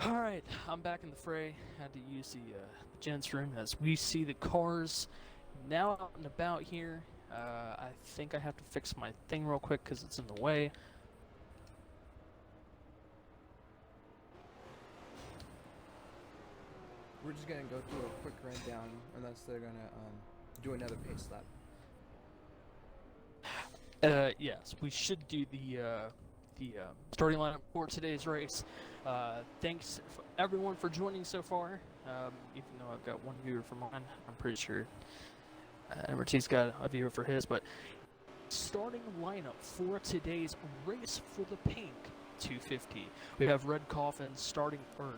Alright, I'm back in the fray. Had to use the gents room as we see the cars now out and about here. I think I have to fix my thing real quick because it's in the way. We're just gonna go through a quick rundown unless they're gonna do another pace lap. Yes, we should do the starting lineup for today's race. Thanks everyone for joining so far. Even though I've got one viewer for mine, I'm pretty sure MRT's got a viewer for his, but starting lineup for today's race for the pink 250. We have Red Coffin starting, or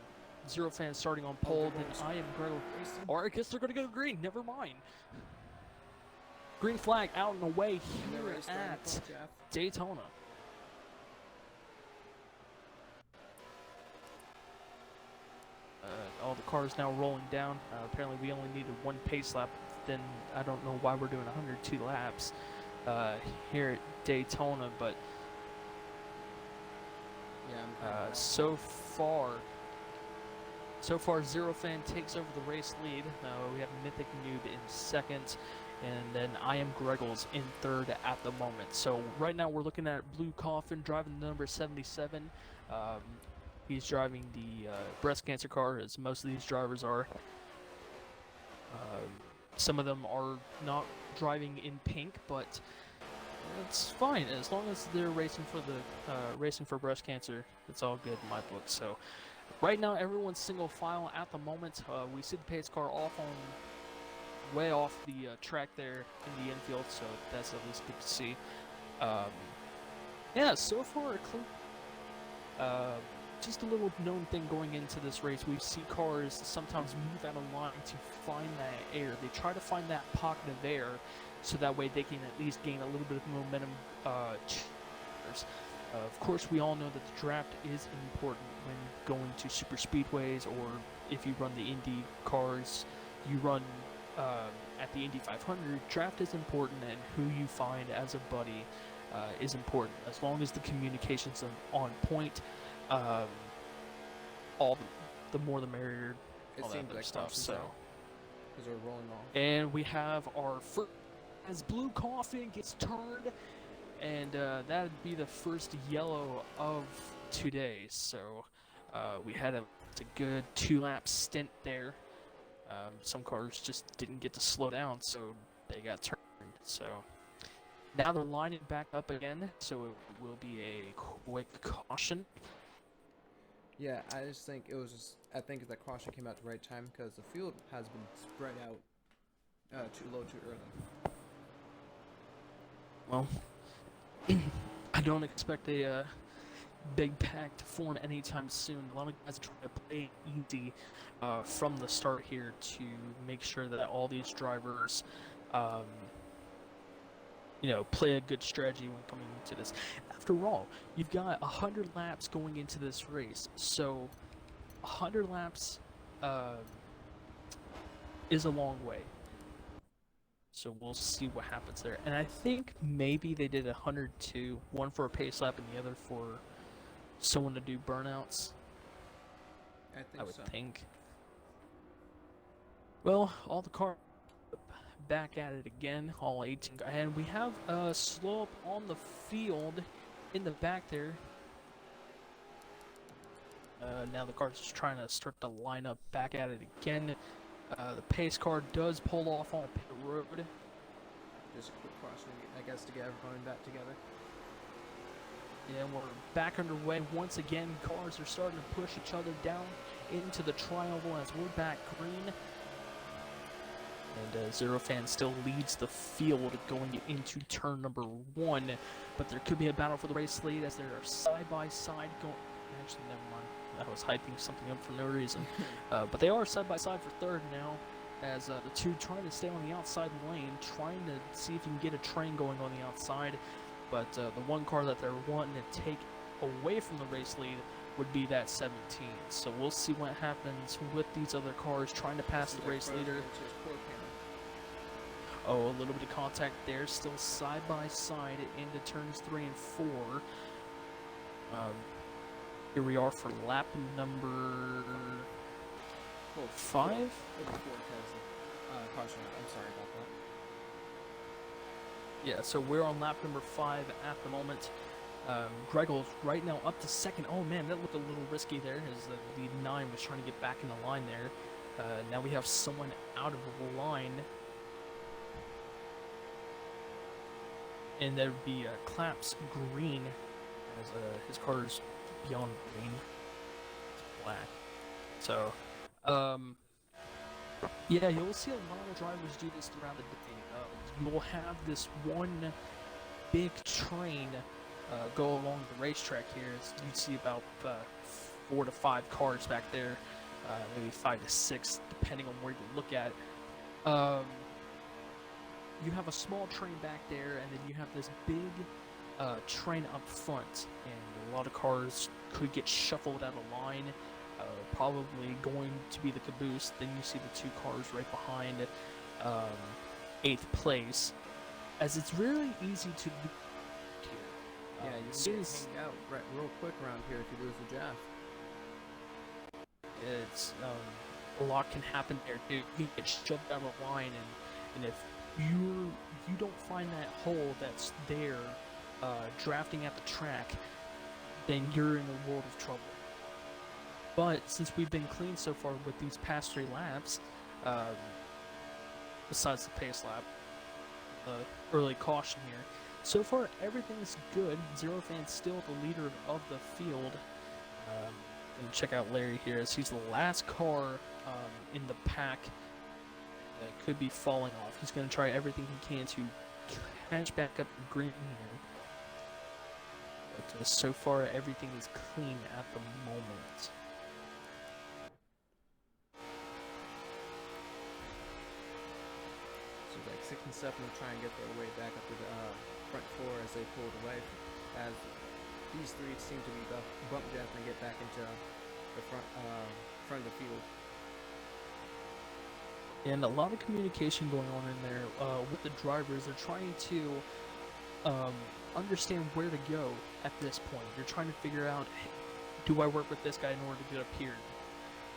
Zero Fan starting on pole, then I am Gretel. Or I guess they're going to go green, never mind. Green flag out and away here at Daytona. All the cars now rolling down. Apparently we only needed one pace lap, then I don't know why we're doing 102 laps here at Daytona, but Yeah. so far Zero Fan takes over the race lead. We have Mythic Noob in second, and then I am Greggles in third at the moment. So right now we're looking at Blue Coffin driving the number 77. He's driving the breast cancer car, as most of these drivers are. Some of them are not driving in pink, but it's fine as long as they're racing for breast cancer. It's all good in my book. So right now everyone's single file at the moment. We see the pace car way off the track there in the infield, so that's at least good to see. Yeah, so far just a little known thing going into this race. We see cars sometimes move out of line to find that air. They try to find that pocket of air so that way they can at least gain a little bit of momentum. Of course, we all know that the draft is important when going to super speedways, or if you run the Indy cars, you run at the Indy 500. Draft is important, and who you find as a buddy is important. As long as the communication's on point, all the more the merrier, all that other stuff. So, because we're rolling off. and we have our first as Blue Coffin gets turned, and that'd be the first yellow of today. So we had a good 2-lap stint there. Some cars just didn't get to slow down, so they got turned. So now they're lining back up again, so it will be a quick caution. Yeah, I just think it was just. I think that caution came out at the right time because the field has been spread out too low too early. Well, I don't expect a big pack to form anytime soon. A lot of guys are trying to play easy from the start here to make sure that all these drivers, play a good strategy when coming into this. After all, you've got 100 laps going into this race, so 100 laps is a long way. So we'll see what happens there. And I think maybe they did 102, one for a pace lap and the other for someone to do burnouts. I would think. Well, all the cars back at it again, all 18, and we have a slope on the field in the back there. Now the car's just trying to start the lineup back at it again. The pace car does pull off on pit road. Just a quick caution, I guess, to get everyone back together. And we're back underway once again. Cars are starting to push each other down into the triangle as we're back green. And Zero Fan still leads the field going into turn number 1. But there could be a battle for the race lead as they're side-by-side going. Actually, never mind. I was hyping something up for no reason. But they are side-by-side for third now, as the two trying to stay on the outside lane, trying to see if you can get a train going on the outside. But the one car that they're wanting to take away from the race lead would be that 17. So we'll see what happens with these other cars trying to pass the race leader. Oh, a little bit of contact there, still side by side into turns 3 and 4. Here we are for lap number Well, 5. It'll be 4 because caution. I'm sorry about that. Yeah, so we're on lap number 5 at the moment. Gregel's right now up to second. Oh man, that looked a little risky there as the lead 9 was trying to get back in the line there. Now we have someone out of the line. And that would be Claps Green, as his car is beyond green. It's black. So, yeah, you'll see a lot of drivers do this throughout the day. You will have this one big train go along the racetrack here. You see about 4 to 5 cars back there, maybe 5 to 6, depending on where you look at. You have a small train back there, and then you have this big train up front, and a lot of cars could get shuffled out of line, probably going to be the caboose. Then you see the 2 cars right behind 8th place, as it's really easy to do here. Yeah, you can hang out real quick around here if you lose the Jeff. It's a lot can happen there too. You get shoved out of line, and if you don't find that hole that's there drafting at the track, then you're in a world of trouble. But since we've been clean so far with these past 3 laps, besides the pace lap, the early caution here, so far everything's good. Zero Fan's still the leader of the field. And check out Larry here, as he's the last car in the pack that could be falling off. He's going to try everything he can to catch back up in green here. But so far, everything is clean at the moment. So like 6 and 7 will try and get their way back up to the front 4 as they pulled away. As these 3 seem to be bump Jeff and get back into the front of the field. And a lot of communication going on in there with the drivers. They're trying to understand where to go at this point. They're trying to figure out, hey, do I work with this guy in order to get up here?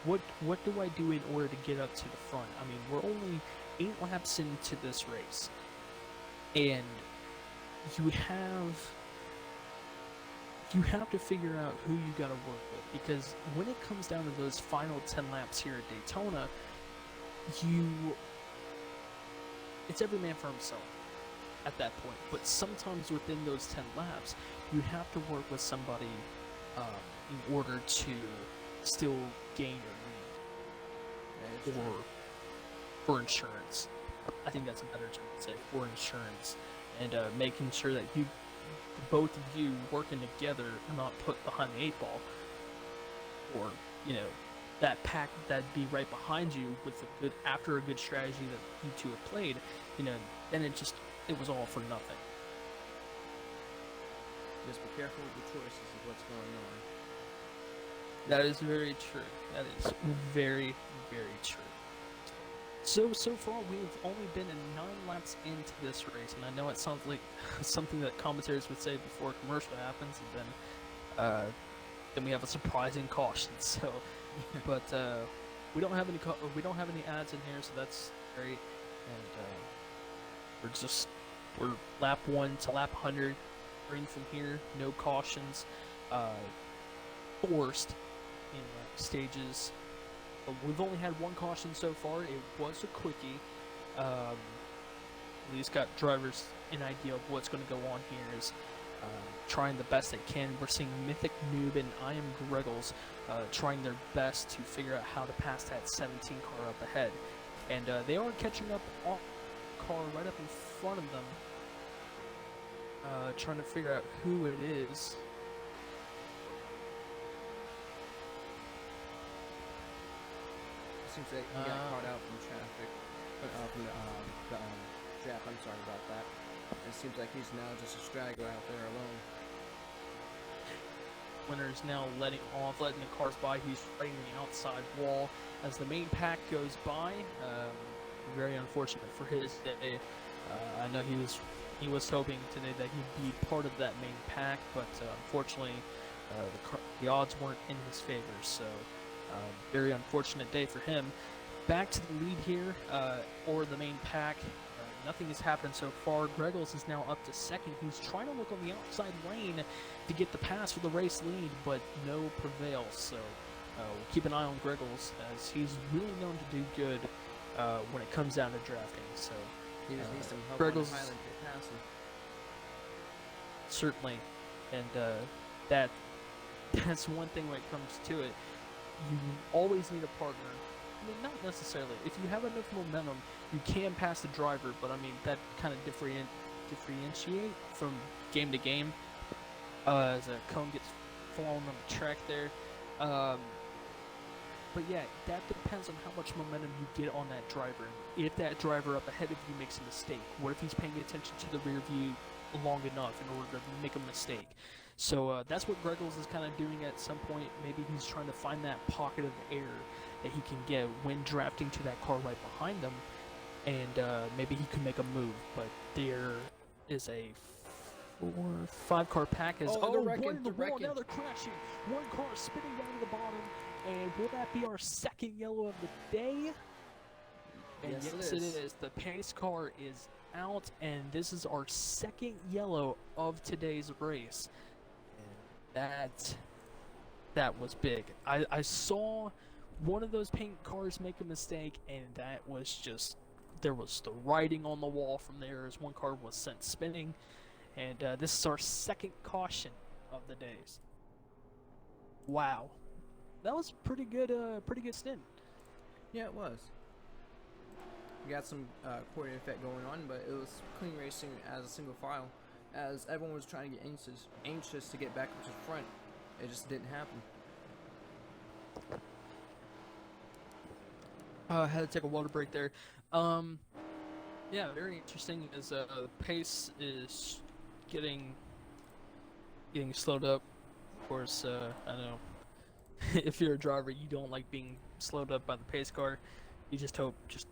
What do I do in order to get up to the front? I mean, we're only 8 laps into this race, and you have to figure out who you got to work with, because when it comes down to those final 10 laps here at Daytona, it's every man for himself at that point. But sometimes within those 10 laps, you have to work with somebody in order to still gain your lead, or for insurance. I think that's a better term to say, for insurance, and making sure that both of you working together, not put behind the 8 ball, or that pack that'd be right behind you with after a good strategy that you 2 have played, then it was all for nothing. Just be careful with the choices of what's going on. That is very true. That is very, very true. So far we've only been in 9 laps into this race, and I know it sounds like something that commentators would say before a commercial happens, and then we have a surprising caution. So, but we don't have any ads in here, so that's great. And we're lap 1 to lap 100, green from here, no cautions, forced in stages. But we've only had 1 caution so far. It was a quickie. At least got drivers an idea of what's going to go on here. Is trying the best they can. We're seeing Mythic Noob and I Am Greggles trying their best to figure out how to pass that 17 car up ahead. And they are catching up on the car right up in front of them, trying to figure out who it is. Seems like he got caught out from traffic, from the Jeff. I'm sorry about that. It seems like he's now just a straggler out there alone. Winner is now letting the cars by. He's fighting the outside wall as the main pack goes by. Very unfortunate for his day. I know he was hoping today that he'd be part of that main pack, but unfortunately, the odds weren't in his favor. So very unfortunate day for him. Back to the lead here, or the main pack. Nothing has happened so far. Greggles is now up to second. He's trying to look on the outside lane to get the pass for the race lead, but no prevails. So we'll keep an eye on Greggles, as he's really known to do good when it comes down to drafting. So He just needs some help Greggles, on the Highland to pass him. certainly, and that's one thing when it comes to it. You always need a partner. I mean, not necessarily. If you have enough momentum, you can pass the driver, but I mean, that kind of differentiate from game to game as a cone gets fallen on the track there. But yeah, that depends on how much momentum you get on that driver. If that driver up ahead of you makes a mistake, what if he's paying attention to the rear view long enough in order to make a mistake? So that's what Greggles is kind of doing at some point. Maybe he's trying to find that pocket of air that he can get when drafting to that car right behind him, and maybe he can make a move. But there is a 4-5 car pack. They're wrecking, one in the they're wall, wrecking. now they're crashing. One car spinning down to the bottom, and will that be our second yellow of the day? And Yes, it is. The pace car is out, and this is our second yellow of today's race. And that was big. I saw one of those paint cars make a mistake, and that was just, there was the writing on the wall from there as one car was sent spinning. And this is our second caution of the days. Wow, that was pretty good stint. Yeah, it was. We got some coordinate effect going on, but it was clean racing as a single file, as everyone was trying to get anxious to get back up to the front. It just didn't happen. Had to take a water break there. Yeah, very interesting as the pace is getting slowed up. Of course, I don't know. If you're a driver, you don't like being slowed up by the pace car. You just hope just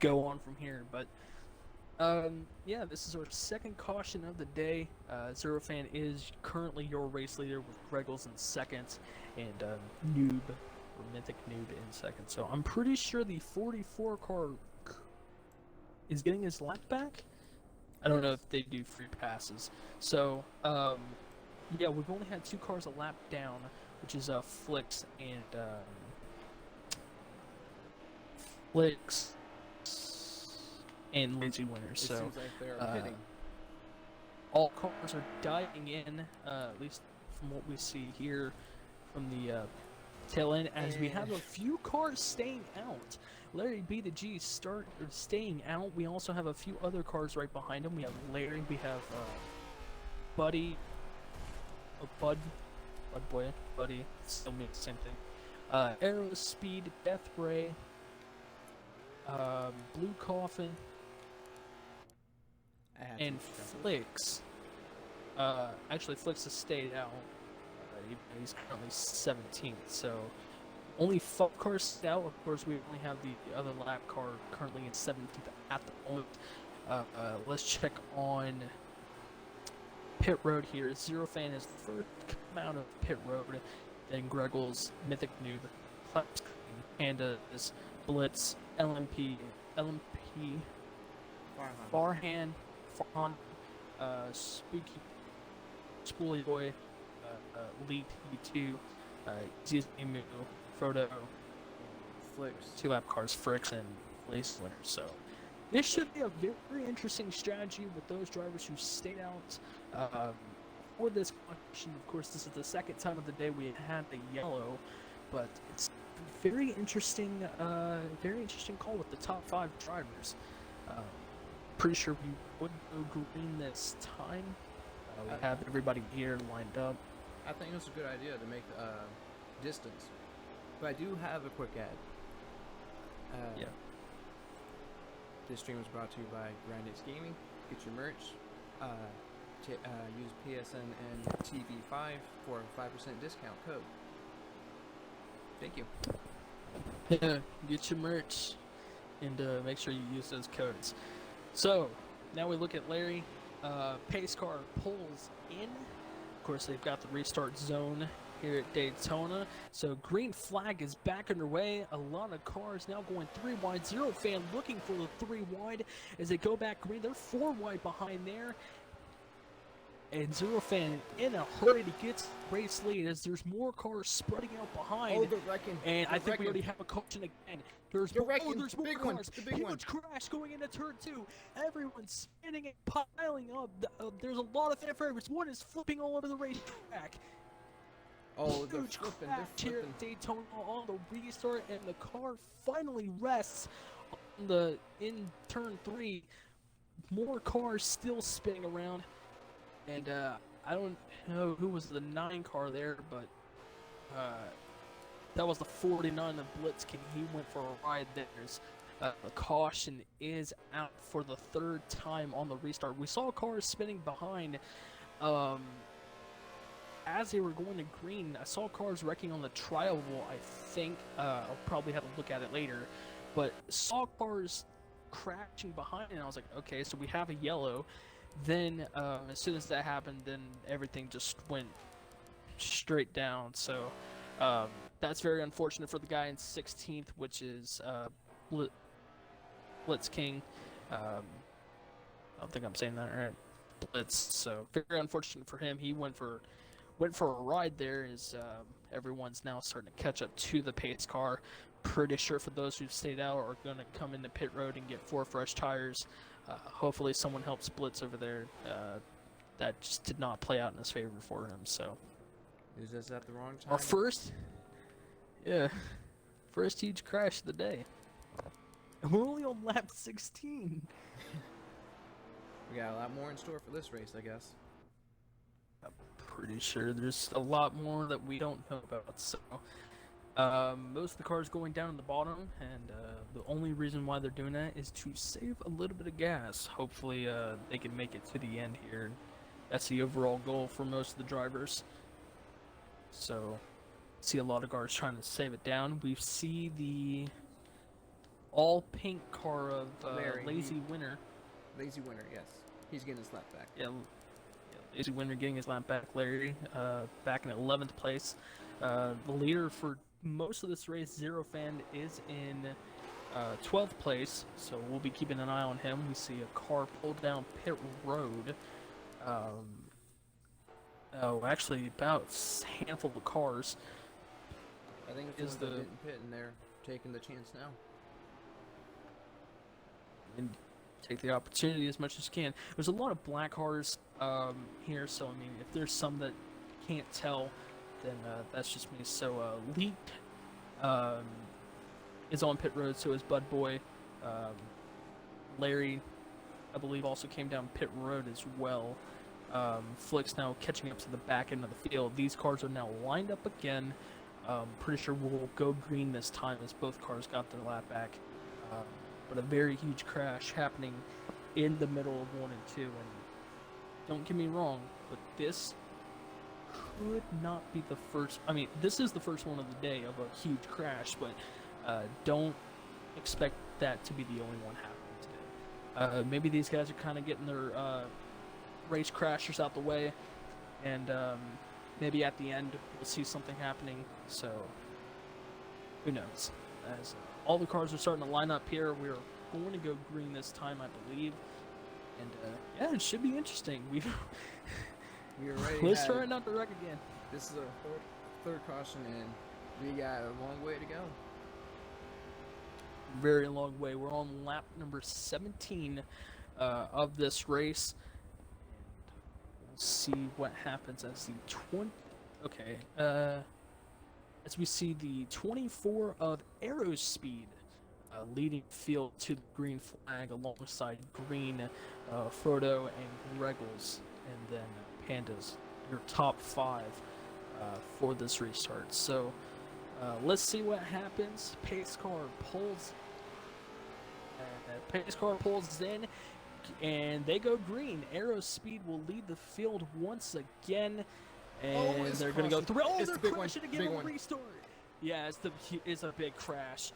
go on from here. But yeah, this is our second caution of the day. Zero Fan is currently your race leader with Greggles in second, and Noob, or Mythic Noob, in second. So I'm pretty sure the 44 car is getting his lap back. I don't know if they do free passes. So yeah, we've only had 2 cars a lap down, which is Flix and Lindsay Winner. It So seems like they're pitting. all cars are diving in, at least from what we see here from the tail end, as we have a few cars staying out. Larry B the G staying out. We also have a few other cars right behind him. We have Larry, we have Buddy, or Buddy, still means the same thing. Arrow Speed, Death Ray, Blue Coffin, and Flix. Actually, Flix has stayed out. He's currently 17th, so only 5 cars stayed out. Of course, we only have the other lap car currently in 17th at the moment. Let's check on pit road here. Zero Fan is the first come out of pit road, then Greggles, Mythic Noob, Pandas, Blitz, LMP, Farhan, Spooky, Spoolie Boy, Elite E2, Zimu, Frodo, Flix. 2 lap cars, Fricks, and Lace Winner. So this should be a very interesting strategy with those drivers who stayed out for this competition. Of course, this is the second time of the day we had the yellow, but it's very interesting call with the top 5 drivers. Pretty sure we would go green this time. We have everybody here lined up. I think it was a good idea to make distance. But I do have a quick ad. Yeah. This stream was brought to you by Grandix Gaming. Get your merch. Use PSN and TV5 for a 5% discount code. Thank you. Yeah, get your merch and make sure you use those codes. So now we look at Larry. Pace car pulls in. Of course, they've got the restart zone here at Daytona. So green flag is back underway. A lot of cars now going 3 wide. Zero fan looking for the 3 wide as they go back green. They're 4 wide behind there. And Zero fan in a hurry to get race lead as there's more cars spreading out behind. Oh, they're wrecking. And I think wrecking. we already have a caution again. There's They're more, wrecking. there's more Big cars. one. The big one. Huge crash going into turn 2. Everyone's spinning and piling up. There's a lot of fanfare. One is flipping all over the racetrack. Oh, they're Huge flipping. crash They're here flipping. at Daytona on the restart, and the car finally rests in turn 3. More cars still spinning around, and I don't know who was the 9 car there, but that was the 49 of Blitzking. He went for a ride there. The caution is out for the 3rd time on the restart. We saw cars spinning behind as they were going to green. I saw cars wrecking on the tri-oval, I think. I'll probably have a look at it later. But saw cars crashing behind, and I was like, okay, so we have a yellow. Then as soon as that happened, then everything just went straight down. So that's very unfortunate for the guy in 16th, which is Blitz King. I don't think I'm saying that right. Blitz. So very unfortunate for him. He went for a ride there. As everyone's now starting to catch up to the pace car. Pretty sure for those who stayed out are going to come into pit road and get 4 fresh tires. Hopefully someone helps Blitz over there. That just did not play out in his favor for him. So Is this at the wrong time? our first huge crash of the day. And we're only on lap 16. We got a lot more in store for this race, I guess. Pretty sure there's a lot more that we don't know about. So most of the cars going down in the bottom, and the only reason why they're doing that is to save a little bit of gas. Hopefully they can make it to the end here. That's the overall goal for most of the drivers. So see a lot of cars trying to save it down. We see the all pink car of Lazy Winner. Lazy Winner, yes. He's getting his lap back. Yeah, Lazy Winner getting his lap back. Larry back in 11th place. The leader for most of this race, Zero Fan, is in 12th place, so we'll be keeping an eye on him. We see a car pulled down pit road. Actually, about a handful of cars. I think it's the didn't pit, and they're taking the chance now. And take the opportunity as much as you can. There's a lot of black cars here, so I mean, if there's some that can't tell, then that's just me. So Leak is on pit road, so is Bud Boy. Larry, I believe, also came down pit road as well. Flick's now catching up to the back end of the field. These cars are now lined up again. Pretty sure we'll go green this time as both cars got their lap back. But a very huge crash happening in the middle of 1 and 2. And don't get me wrong, but this could not be the first. I mean, this is the first one of the day of a huge crash, but don't expect that to be the only one happening today. Maybe these guys are kind of getting their race crashers out the way, and maybe at the end we'll see something happening. So who knows? As all the cars are starting to line up here, we're going to go green this time, I believe, and yeah, it should be interesting. We already let's try not to wreck again. This is our third caution, and we got a long way to go. Very long way. We're on lap number 17 of this race. We'll see what happens as the as we see the 24 of Aerospeed leading field to the green flag alongside Green, Frodo, and Regals, and then Pandas, your top 5 for this restart. So let's see what happens. Pace car pulls in, and they go green. Aerospeed will lead the field once again, and they're going to go through. Oh, they're crashing again on the restart. Yeah, it's a big crash.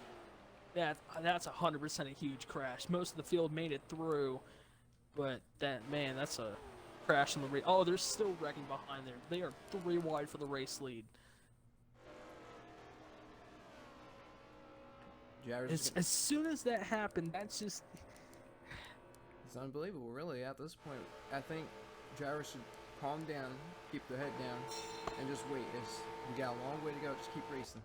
That's 100% a huge crash. Most of the field made it through, but that's a crash in the race. Oh, they're still wrecking behind there. They are 3 wide for the race lead. As soon as that happened, that's just... It's unbelievable, really. At this point, I think drivers should calm down, keep their head down, and just wait. We got a long way to go. Just keep racing.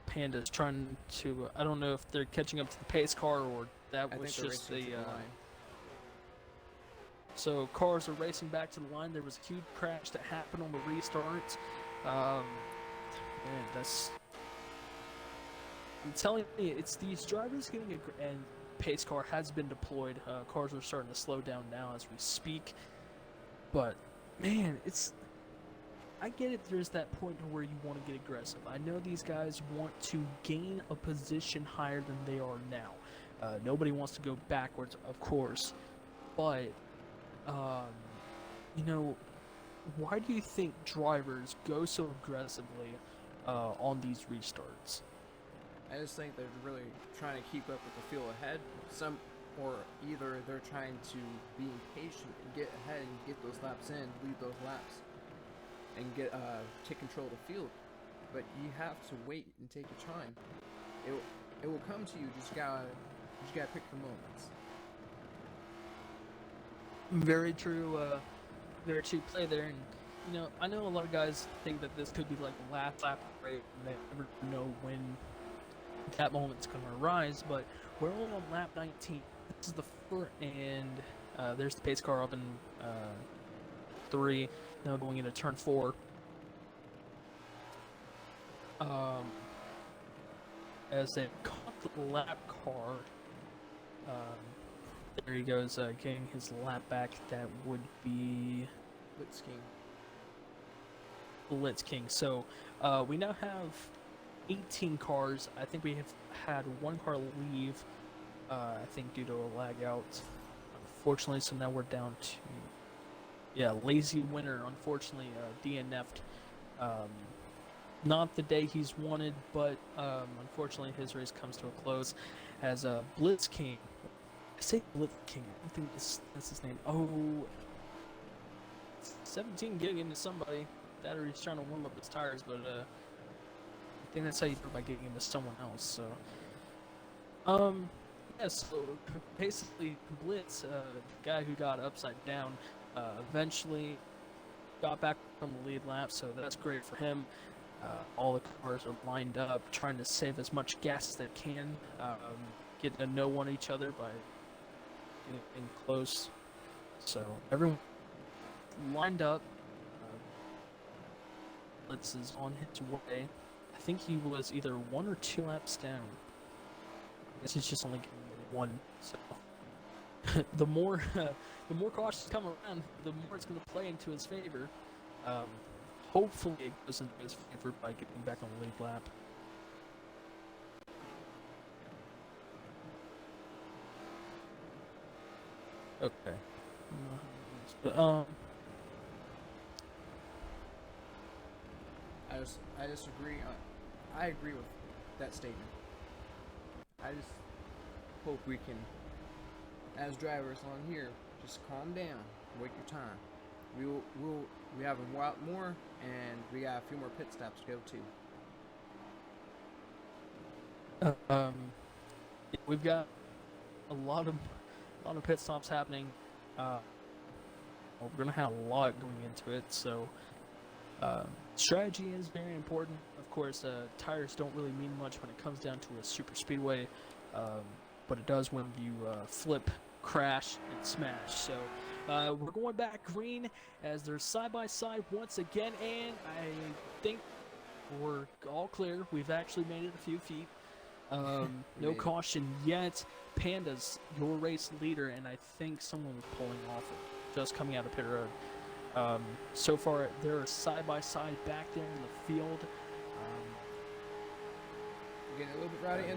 Panda's trying to... I don't know if they're catching up to the pace car or that was just the line. So cars are racing back to the line. There was a huge crash that happened on the restart. Man, that's... I'm telling you, it's these drivers getting and pace car has been deployed. Cars are starting to slow down now as we speak. But man, I get it. There's that point where you want to get aggressive. I know these guys want to gain a position higher than they are now. Nobody wants to go backwards, of course. But you know, why do you think drivers go so aggressively on these restarts? I just think they're really trying to keep up with the field ahead. Or either they're trying to be impatient and get ahead and get those laps in, lead those laps, and take control of the field. But you have to wait and take your time. It will come to you. Just gotta pick your moments. Very true. Very true play there, and you know, I know a lot of guys think that this could be like the last lap of the race, and they never know when that moment's going to arise. But we're all on lap 19. This is the first, and there's the pace car up in 3. Now going into turn 4. As they caught the lap car. There he goes, getting his lap back. That would be Blitz King. So we now have 18 cars. I think we have had one car leave, I think due to a lag out, unfortunately. So now we're down to, lazy winner, unfortunately, DNF'd. Not the day he's wanted, but unfortunately his race comes to a close as Blitz King. I say Blitz King, I don't think that's his name. Oh, 17 getting into somebody. That or he's trying to warm up his tires, but I think that's how you do it, by getting into someone else. So, so basically Blitz, the guy who got upside down, eventually got back from the lead lap, so that's great for him. All the cars are lined up, trying to save as much gas as they can, getting to know one each other by getting close. So everyone lined up. Blitz is on his way. I think he was either 1 or 2 laps down. I guess he's just only getting 1. So the more cautions come around, the more it's going to play into his favor. Hopefully it goes into his favor by getting back on the lead lap. Okay. I disagree. I agree with that statement. I just hope we can, as drivers on here, just calm down, wait your time. We have a lot more, and we got a few more pit stops to go to. We've got a lot of pit stops happening. We're gonna have a lot going into it, so strategy is very important. Of course, tires don't really mean much when it comes down to a super speedway, but it does when you flip, crash, and smash. So we're going back green as they're side by side once again, and I think we're all clear. We've actually made it a few feet. No caution yet. Panda's your race leader, and I think someone was pulling off it, just coming out of pit road. So far, they're side by side back there in the field. Getting a little bit rowdy, and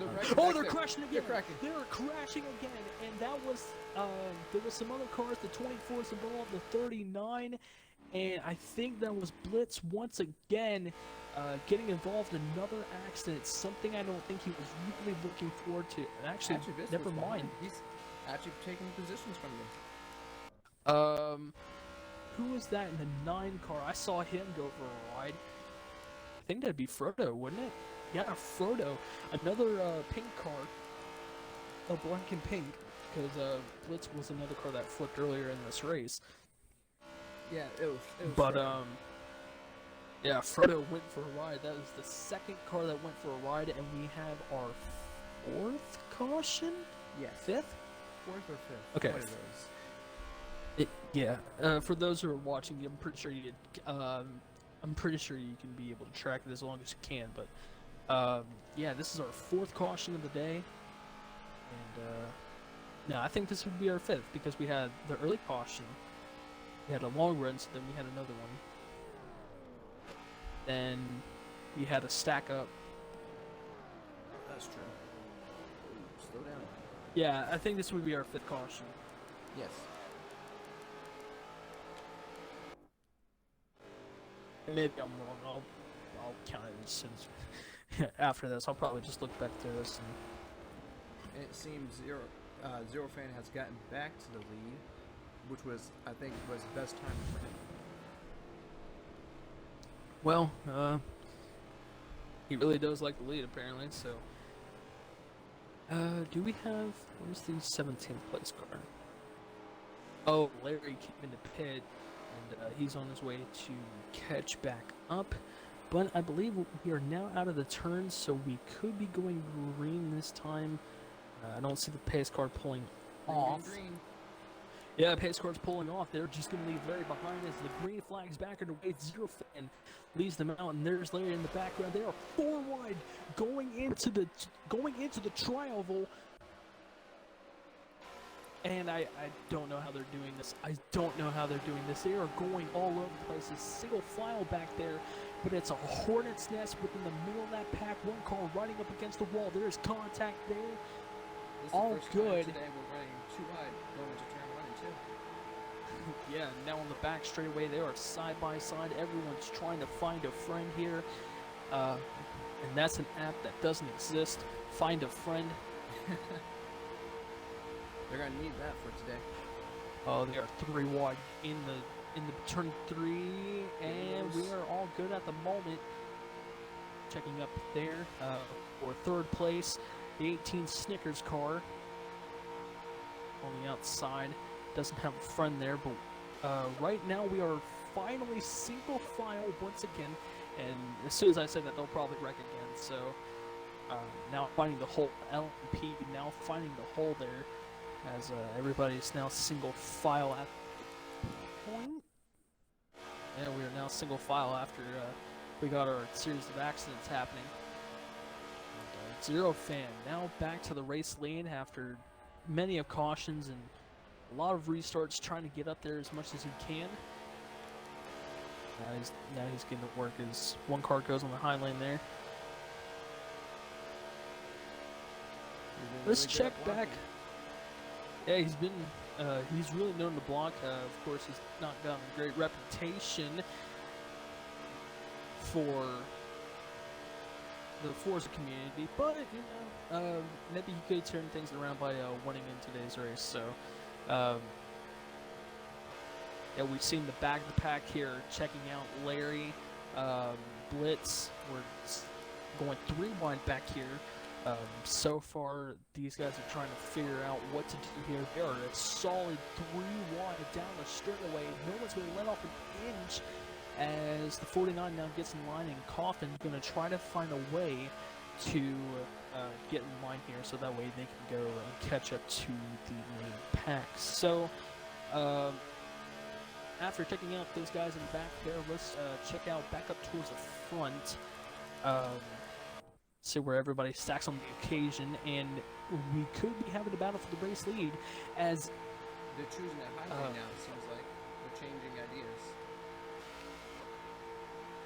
they're crashing again. They're crashing again, and that was there was some other cars, the 24s involved, the 39, and I think that was Blitz once again getting involved in another accident. Something I don't think he was really looking forward to. Actually never mind. He's actually taking positions from me. Who was that in the 9 car? I saw him go for a ride. I think that'd be Frodo, wouldn't it? Yeah, Frodo, another pink car, a black and pink, because Blitz was another car that flipped earlier in this race. Yeah, it was. But Frodo. yeah, Frodo went for a ride. That was the second car that went for a ride, and we have our fourth caution. Yes. Fifth. Fourth or fifth. Okay. One of those. Yeah. For those who are watching, I'm pretty sure you can be able to track it as long as you can. But yeah, this is our fourth caution of the day, and no, I think this would be our fifth because we had the early caution, we had a long run, so then we had another one, then we had a stack up. That's true. Ooh, slow down. Yeah, I think this would be our fifth caution. Yes. Maybe I'm wrong. I'll count it as soon as after this. I'll probably just look back to this and. And it seems Zero Fan has gotten back to the lead, which was, I think, was the best time for him. Well, he really does like the lead apparently. So, do we have? Where's the 17th place car? Oh, Larry came into pit, and he's on his way to catch back up. But I believe we are now out of the turn, so we could be going green this time. I don't see the pace car pulling off. Green. Yeah, pace car's pulling off. They're just going to leave Larry behind as the green flag's back underway. Zero Fan leaves them out, and there's Larry in the background. They are 4 wide going into the tri-oval. And I don't know how they're doing this. They are going all over the place. A single file back there, but it's a hornet's nest within the middle of that pack. One car riding up against the wall. There is contact there. This is all the first good. Time today we're running 2 wide going into turn 1 and 2. Yeah, now on the back straightaway, they are side by side. Everyone's trying to find a friend here. And that's an app that doesn't exist. Find a friend. They're gonna need that for today. Oh, they are 3 wide in the turn 3, and we are all good at the moment. Checking up there for 3rd place, the 18 Snickers car on the outside. Doesn't have a friend there, but right now we are finally single file once again. And as soon as I say that, they'll probably wreck again. So now finding the hole, LP now finding the hole there. As everybody's now single file at the point. Yeah, we are now single file after we got our series of accidents happening. And, Zero Fan now back to the race lane after many of cautions and a lot of restarts, trying to get up there as much as he can. Now he's getting to work as one car goes on the high lane there. Let's check back. Yeah, he's really known to block. Of course, he's not gotten a great reputation for the Forza community, but maybe he could turn things around by winning in today's race. So, yeah, we've seen the back of the pack here, checking out Larry, Blitz. We're going 3 wide back here. So far, these guys are trying to figure out what to do here. They are a solid 3 wide down the straightaway. No one's going to let off an inch as the 49 now gets in line, and Coffin's going to try to find a way to get in line here so that way they can go and catch up to the main pack. So, after checking out those guys in the back there, let's check out back up towards the front. See where everybody stacks on the occasion, and we could be having a battle for the race lead as they're choosing a highway now. It seems like they're changing ideas.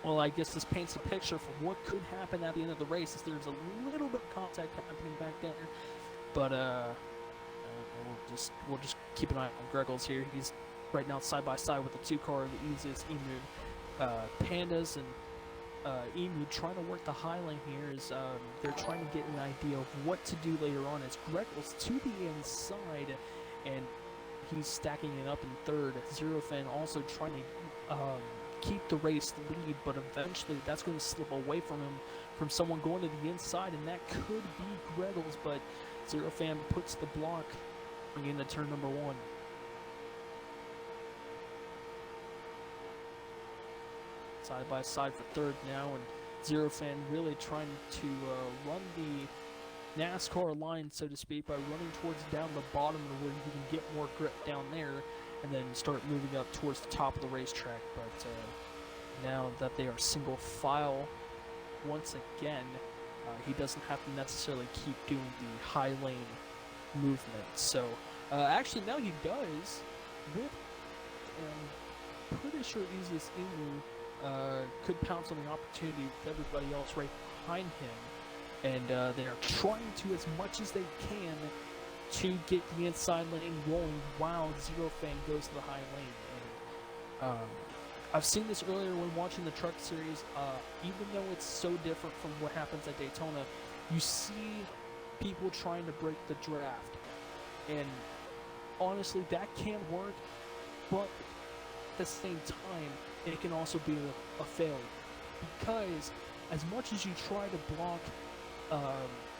Well, I guess this paints a picture for what could happen at the end of the race, as there's a little bit of contact happening back there. But we'll just keep an eye on Greggles here. He's right now side by side with the 2 car, the easiest Emu Pandas, and Emu trying to work the high lane here as they're trying to get an idea of what to do later on as Greggles to the inside, and he's stacking it up in 3rd. Zero Fan also trying to keep the race lead, but eventually that's going to slip away from him, from someone going to the inside, and that could be Greggles, but Zero Fan puts the block into turn number 1. Side by side for third now, and Zero Fan really trying to run the NASCAR line, so to speak, by running towards down the bottom where you can get more grip down there and then start moving up towards the top of the racetrack. But now that they are single file once again, he doesn't have to necessarily keep doing the high lane movement. So actually now he does, with pretty sure Easiest Emu could pounce on the opportunity with everybody else right behind him, and they are trying to, as much as they can, to get the inside lane rolling while Zero Fan goes to the high lane. And I've seen this earlier when watching the Truck Series. Even though it's so different from what happens at Daytona, you see people trying to break the draft, and honestly that can work, but at the same time it can also be a failure, because as much as you try to block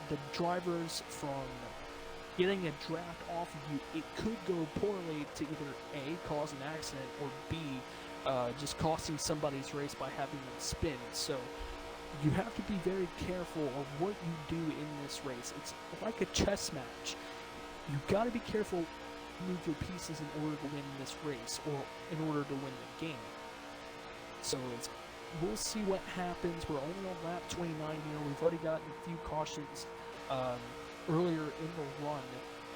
the drivers from getting a draft off of you, it could go poorly to either A, cause an accident, or B, just costing somebody's race by having them spin. So you have to be very careful of what you do in this race. It's like a chess match. You've got to be careful, move your pieces in order to win this race, or in order to win the game. So we'll see what happens. We're only on lap 29 here. We've already gotten a few cautions earlier in the run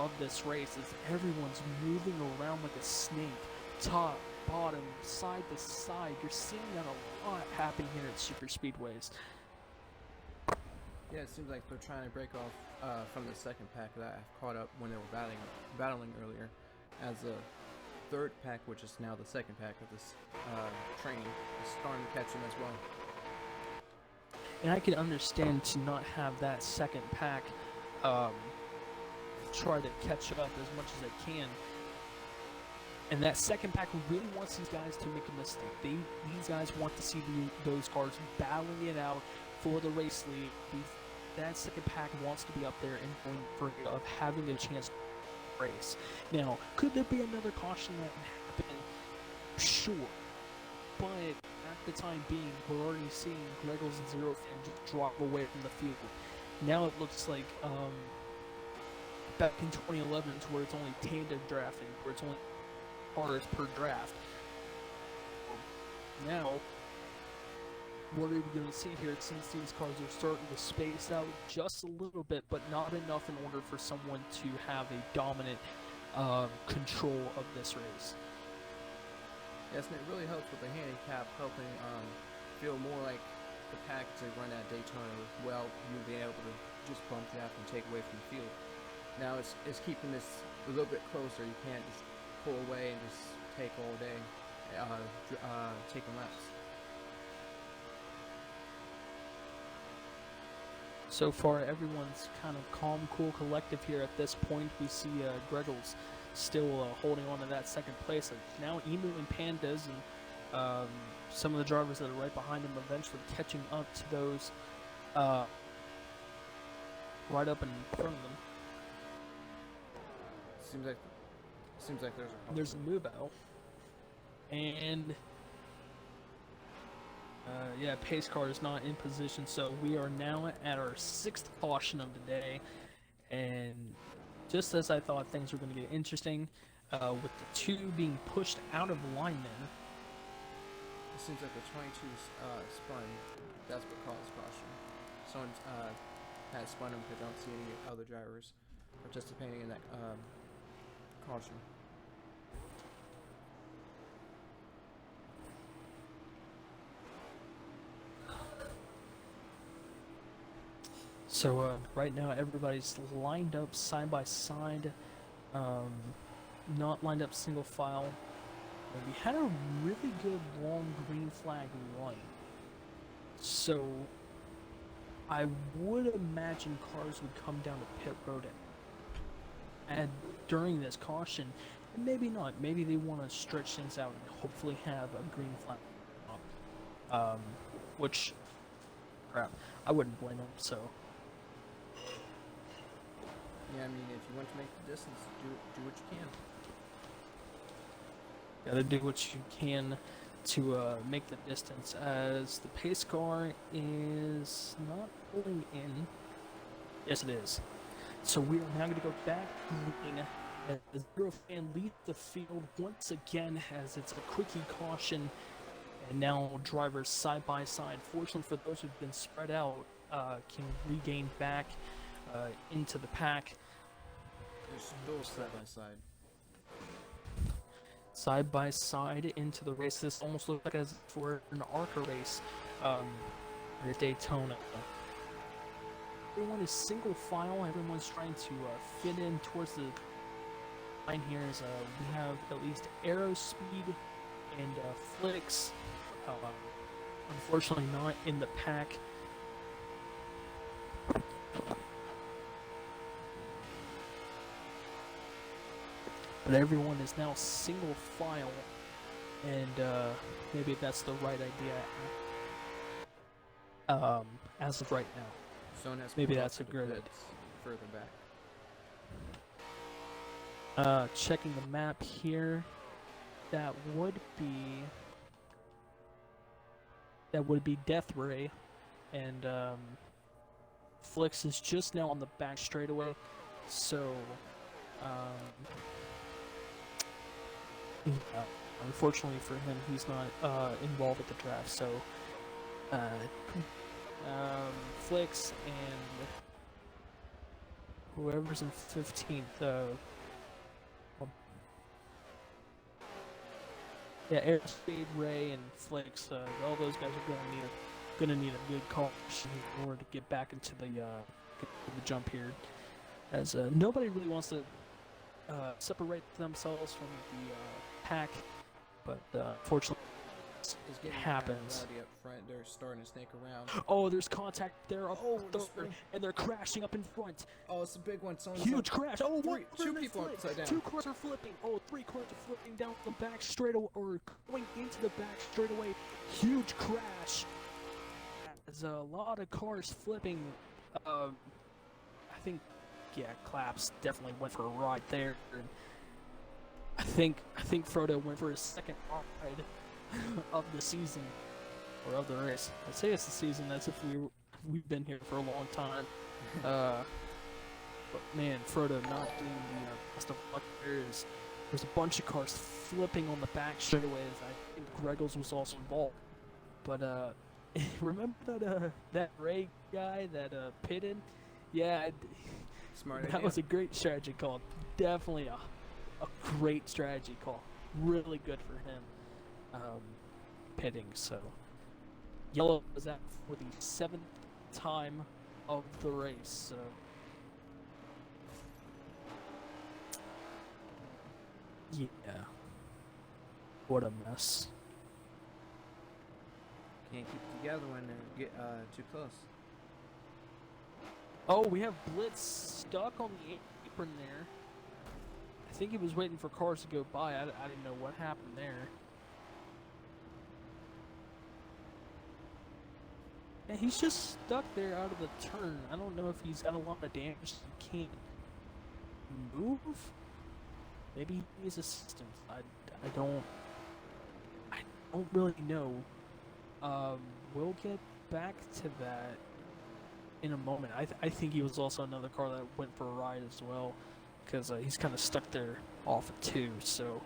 of this race, as everyone's moving around like a snake, top, bottom, side to side. You're seeing that a lot happen here at super speedways. Yeah, it seems like they're trying to break off from the second pack that I caught up when they were battling earlier, as a third pack, which is now the second pack of this train, is starting to catch them as well. And I can understand to not have that second pack try to catch up as much as they can. And that second pack really wants these guys to make a mistake. These guys want to see those cars battling it out for the race lead. That second pack wants to be up there and going for of having a chance to race. Now, could there be another caution that can happen? Sure. But at the time being, we're already seeing Greggles and Zero Fan just drop away from the field. Now it looks like back in 2011, where it's only tandem drafting, where it's only cars per draft. Now, what are we going to see here? Since these cars are starting to space out just a little bit, but not enough in order for someone to have a dominant control of this race. Yes, and it really helps with the handicap, helping feel more like the pack to run at Daytona. Well, you being able to just bump draft and take away from the field. Now it's keeping this a little bit closer. You can't just pull away and just take all day, taking laps. So far, everyone's kind of calm, cool, collective here at this point. We see Greggles still holding on to that second place. And now Emu and Pandas and some of the drivers that are right behind him eventually catching up to those right up in front of them. Seems like there's a move out. And yeah, pace car is not in position, so we are now at our 6th caution of the day, and just as I thought things were going to get interesting, with the 2 being pushed out of alignment. It seems like the 22 spun. That's what caused caution. Someone has spun him because I don't see any other drivers participating in that caution. So right now everybody's lined up side by side, not lined up single file. And we had a really good long green flag run. So I would imagine cars would come down to pit road and during this caution, and maybe not. Maybe they want to stretch things out and hopefully have a green flag up. um, which, crap, I wouldn't blame him. So Yeah, I mean, if you want to make the distance, do what you can. gotta do what you can to make the distance. As the pace car is not pulling in. Yes, it is. So we are now going to go back green as the Zero Fan leads the field once again as it's a quickie caution, and now drivers side by side. Fortunately for those who've been spread out, can regain back into the pack. They're still side by side. Side by side into the race. This almost looks like as for an ARCA race at Daytona. Everyone is single file. Everyone's trying to fit in towards the line here. As we have at least Aerospeed and Flix. Unfortunately, not in the pack. But everyone is now single file, and maybe that's the right idea. As of right now. Someone has Maybe pulled that's off a to the good pits further back. Checking the map here, that would be Death Ray, and Flix is just now on the back straightaway, so unfortunately for him, he's not involved with the draft. So Flix and whoever's in 15th. Yeah, Airspeed, Ray, and Flix. All those guys are gonna need a good caution in order to get back into the jump here, as nobody really wants to separate themselves from the pack, but fortunately. It's getting happens. rowdy up front. They're starting to snake around. Oh, there's contact there up Oh, third, and they're crashing up in front. Oh, it's a big one. Someone's Huge crash. Oh, two people upside down. 2 cars are flipping. Oh, 3 cars are flipping down the back straightaway, or going into the back straightaway. Huge crash. There's a lot of cars flipping. I think, yeah, Claps definitely went for a ride there. I think Frodo went for his second ride of the season, or of the race. I'd say it's the season, as if we've been here for a long time. But man, Frodo not doing the best of luck. There's a bunch of cars flipping on the back straightaways. I think Greggles was also involved. But remember that Ray guy that pitted? Yeah, Smart that idea. was a great strategy call. Definitely a great strategy call. Really good for him. Pitting. So yellow is out for the 7th time of the race. So yeah, what a mess. Can't keep it together when they get too close. Oh, we have Blitz stuck on the apron there. I think he was waiting for cars to go by. I didn't know what happened there. Yeah, he's just stuck there out of the turn. I don't know if he's got a lot of damage. He can't move. Maybe he needs assistance. I don't really know. We'll get back to that in a moment. I think he was also another car that went for a ride as well, because he's kind of stuck there off of 2. So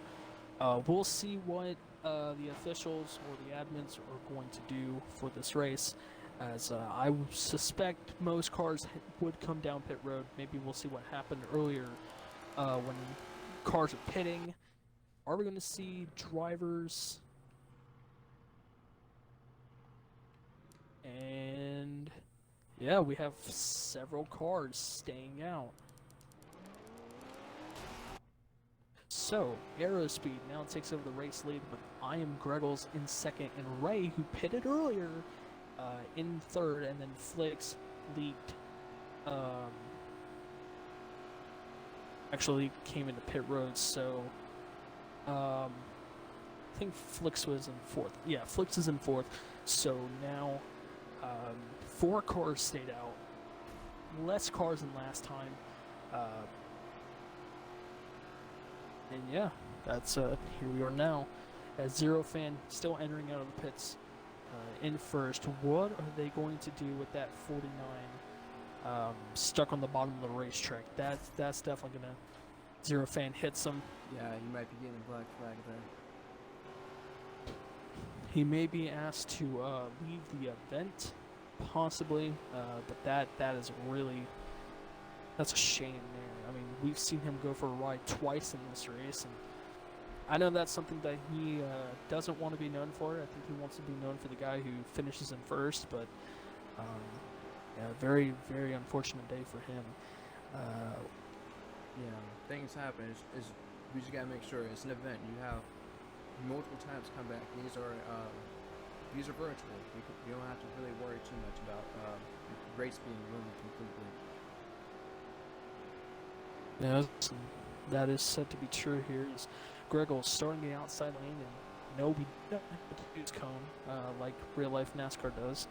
we'll see what the officials or the admins are going to do for this race, as I suspect most cars would come down pit road. Maybe we'll see what happened earlier when cars are pitting. Are we going to see drivers? And yeah, we have several cars staying out. So, Aerospeed now takes over the race lead with I Am Greggles in 2nd, and Ray, who pitted earlier, in 3rd, and then Flix leaked, actually came into pit road, so I think Flix was in 4th. Yeah, Flix is in 4th. So now 4 cars stayed out, less cars than last time. And yeah, that's here we are now. As Zero Fan still entering out of the pits in first. What are they going to do with that 49 stuck on the bottom of the racetrack? That's definitely gonna. Zero Fan hits him. Yeah, you might be getting a black flag there. He may be asked to leave the event, possibly, but that is really, that's a shame there. I mean, we've seen him go for a ride twice in this race, and I know that's something that he doesn't want to be known for. I think he wants to be known for the guy who finishes in first, but yeah, very, very unfortunate day for him. Yeah, things happen. It's we just gotta make sure it's an event. You have multiple times come back. These are virtual. You don't have to really worry too much about the race being ruined completely. Yeah, that is said to be true here. Is Gregor starting the outside lane, and no, we don't have to use cone like real life NASCAR does.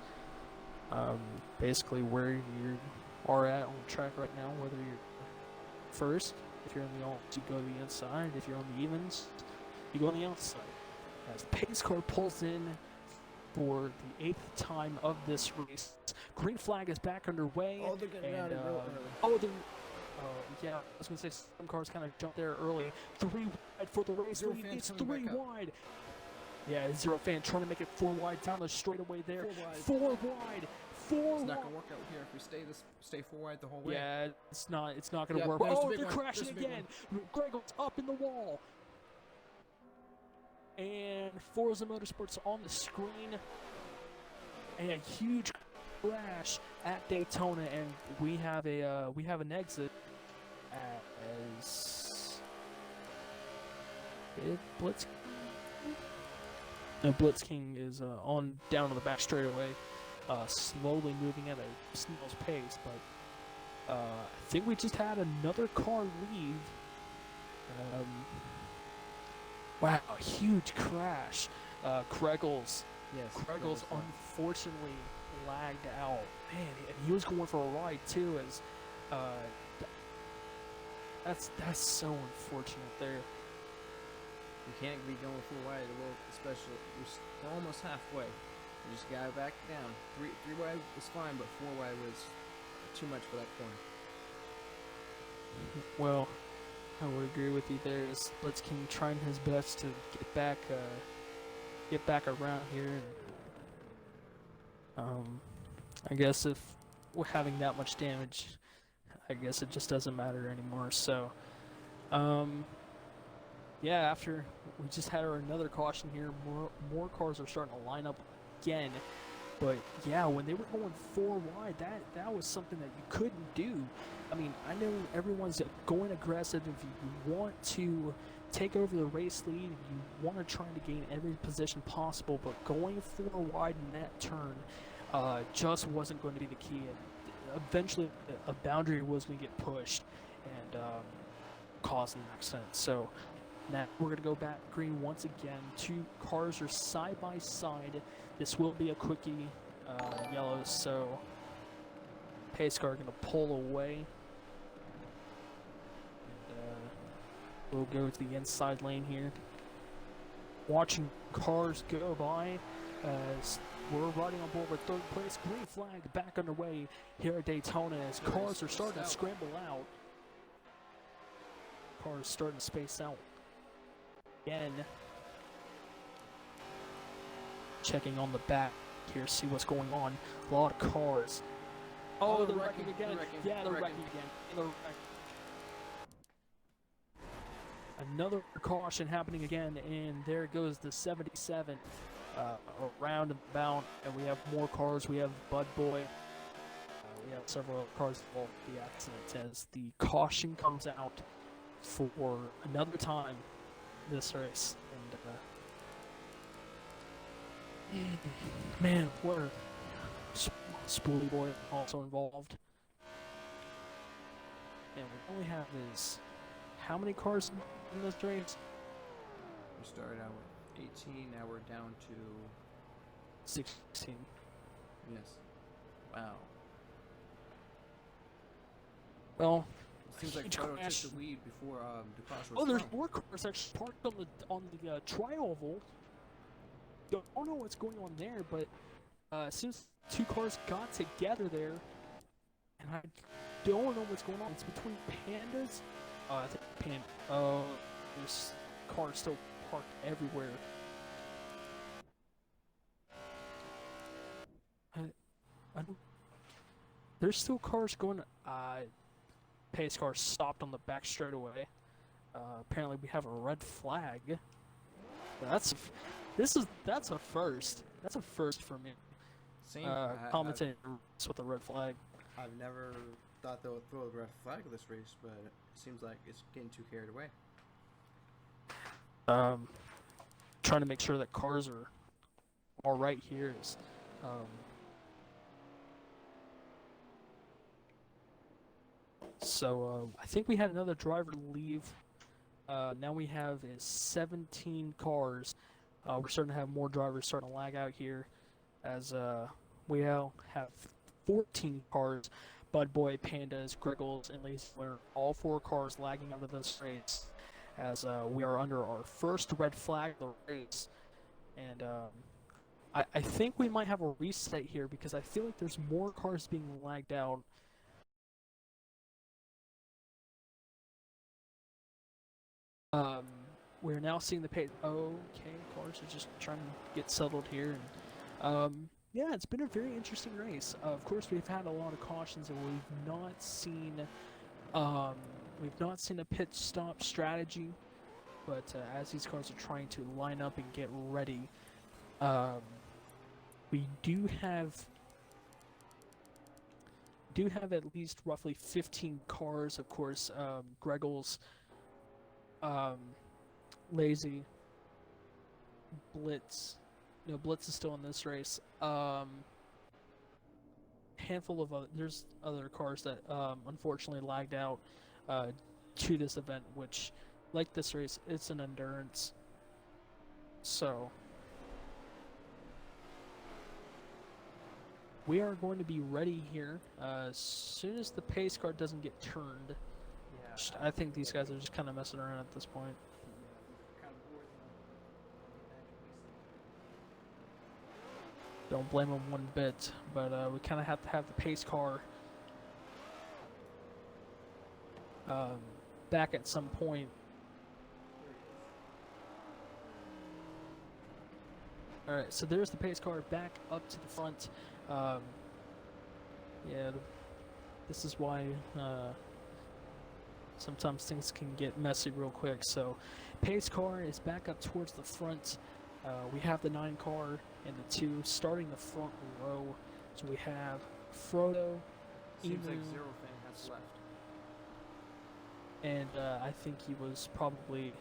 Basically, where you are at on the track right now, whether you're first, if you're in the alts, you go to the inside. If you're on the evens, you go on the outside. As pace car pulls in for the 8th time of this race, green flag is back underway. Oh, they're getting out of real early. Yeah, I was gonna say some cars kind of jumped there early. 3 wide for the race lead. It's 3 wide. Yeah, Zero Fan trying to make it 4 wide down the straightaway there. 4 wide. It's not gonna work out here if we stay 4 wide the whole way. Yeah, it's not gonna work. Oh, Oh, they're crashing again. Gregor's up in the wall. And Forza Motorsports on the screen. And a huge crash at Daytona, and we have an exit as Blitz. No, Blitz King is on down to the back straightaway, slowly moving at a snail's pace. But I think we just had another car leave. Wow, a huge crash. Kregel's unfortunately lagged out. Man, he was going for a ride too. As that's so unfortunate there. You can't be going 4 wide, especially we're almost halfway. You just gotta back down. 3 wide was fine, but 4 wide was too much for that corner. Well, I would agree with you there. Is Blitz King trying his best to get back around here, and I guess if we're having that much damage, I guess it just doesn't matter anymore. So, yeah, after we just had another caution here, more cars are starting to line up again. But yeah, when they were going 4 wide, that was something that you couldn't do. I mean, I know everyone's going aggressive if you want to take over the race lead, you want to try to gain every position possible, but going 4 wide in that turn just wasn't going to be the key. And eventually, a boundary was going to get pushed and cause an accident. So now we're going to go back green once again. 2 cars are side by side. This will be a quickie yellow, so pace car going to pull away. We'll go to the inside lane here. Watching cars go by as we're riding on board with 3rd place. Green flag back underway here at Daytona as cars are starting to scramble out. Cars starting to space out again. Checking on the back here, see what's going on. A lot of cars. Oh, they're wrecking again. Yeah, they're wrecking again. Another caution happening again, and there goes the 77 around and bound, and we have more cars. We have Bud Boy. We have several cars involved in the accident as the caution comes out for another time this race. And man, what a Spoolie Boy also involved. And we only have is how many cars in this race? We started out with 18, now we're down to 16. Yes. Wow. Well, It seems like huge Frodo crash. took the lead before DeCosh was Oh, there's thrown. more cars actually parked on the tri-oval. Don't know what's going on there, but as soon as two cars got together there, and I don't know what's going on. It's between Pandas. I think there's cars still parked everywhere. I don't. There's still cars going. Pace car stopped on the back straightaway. Apparently, we have a red flag. That's a first. That's a first for me. Same. Commentating with a red flag. I've never thought they would throw the red flag of this race, but it seems like it's getting too carried away. Trying to make sure that cars are all right here is. So I think we had another driver leave. Now we have 17 cars. We're starting to have more drivers starting to lag out here, as we now have 14 cars. Bud Boy, Pandas, Griggles, and Laser, all 4 cars lagging out of this race, as we are under our first red flag of the race. And I think we might have a reset here because I feel like there's more cars being lagged out. We're now seeing the pace. Okay, cars are just trying to get settled here. And, yeah, it's been a very interesting race. Of course, we've had a lot of cautions, and we've not seen a pit stop strategy. But as these cars are trying to line up and get ready, we do have at least roughly 15 cars. Of course, Greggles, Lazy, Blitz. No, Blitz is still in this race. Handful of there's other cars that unfortunately lagged out to this event, which, like this race, it's an endurance. So we are going to be ready here as soon as the pace car doesn't get turned. I think these guys are just kind of messing around at this point. Don't blame them one bit, but we kind of have to have the pace car back at some point. Alright, so there's the pace car back up to the front. Yeah, this is why sometimes things can get messy real quick. So pace car is back up towards the front. We have the 9 car and the 2 starting the front row. So we have Frodo, Seems Emu, like Zero Fan has left. and I think he was probably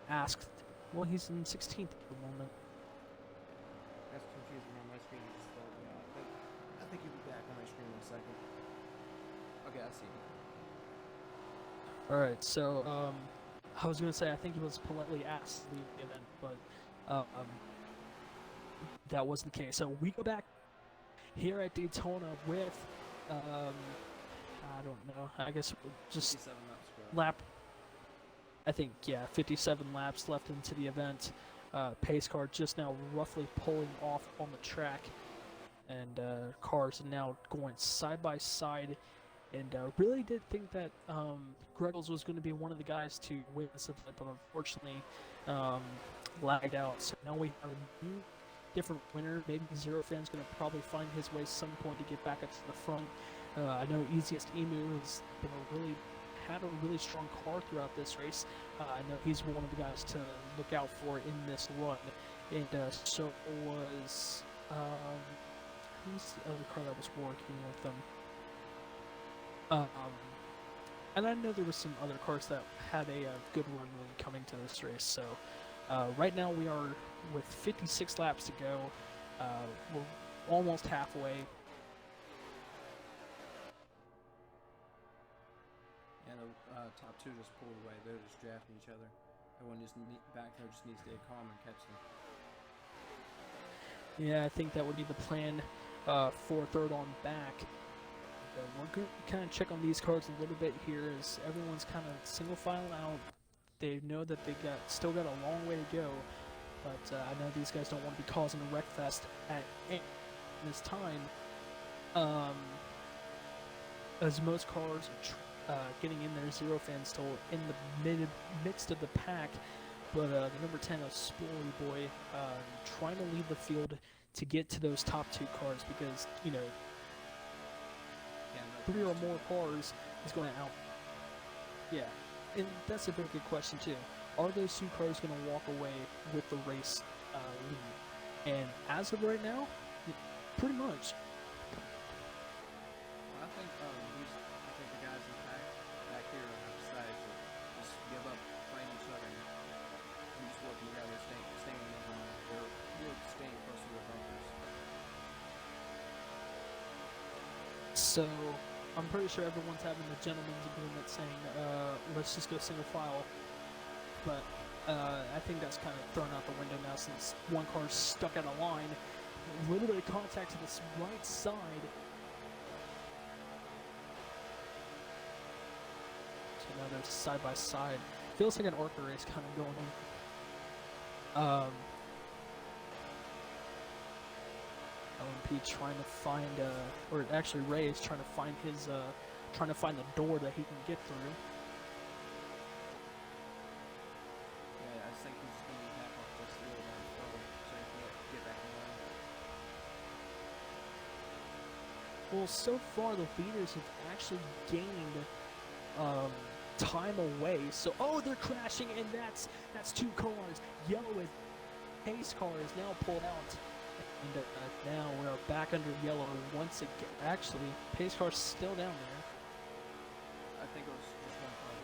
asked. Well, he's in 16th at the moment. That's confusing on my screen. Just slowed me out. I think he'll be back on my screen in a second. Okay, I see. Alright, so I was going to say I think he was politely asked to leave the event, but that wasn't the case. So we go back here at Daytona with, I don't know, I guess just 57 laps ago. lap, I think, yeah, 57 laps left into the event. Pace car just now roughly pulling off on the track, and cars are now going side by side. And really did think that Greggles was going to be one of the guys to win this event, but unfortunately lagged out. So now we have a new, different winner. Maybe Zero Fan's going to probably find his way some point to get back up to the front. I know Easiest Emu has been had a really strong car throughout this race. I know he's one of the guys to look out for in this run. And so was who's the other car that was working with them? And I know there was some other cars that had a good run when coming to this race. So right now we are with 56 laps to go. We're almost halfway. And the top 2 just pulled away. They're just drafting each other. Everyone just back there just needs to stay calm and catch them. Yeah, I think that would be the plan for third on back. We're going to kind of check on these cars a little bit here as everyone's kind of single file out. They know that they still got a long way to go, but I know these guys don't want to be causing a wreck fest at this time. As most cars are getting in there, Zero Fan still in the midst of the pack, but the number 10, a Spory Boy, trying to lead the field to get to those top two cars because, you know, three or more cars is going to out. Yeah, and that's a very good question too. Are those two cars going to walk away with the race lead? And as of right now, pretty much. I think the guys in the back here have decided to just give up fighting each other and just working together, staying close to the bumpers. So I'm pretty sure everyone's having the gentleman's agreement saying, let's just go single file. But I think that's kind of thrown out the window now since one car's stuck at a line. A little bit of contact to this right side. So now they're side by side. Feels like an orca race kind of going on. LMP trying to find, or actually Ray is trying to find his, trying to find the door that he can get through. Yeah, I think he's going to back off just a little bit further so he can get back in line. Well, so far the leaders have actually gained time away. So, oh, they're crashing, and that's two cars. Yellow is pace car is now pulled out. And now we're back under yellow once again. Actually, pace car's still down there. I think it was just one car.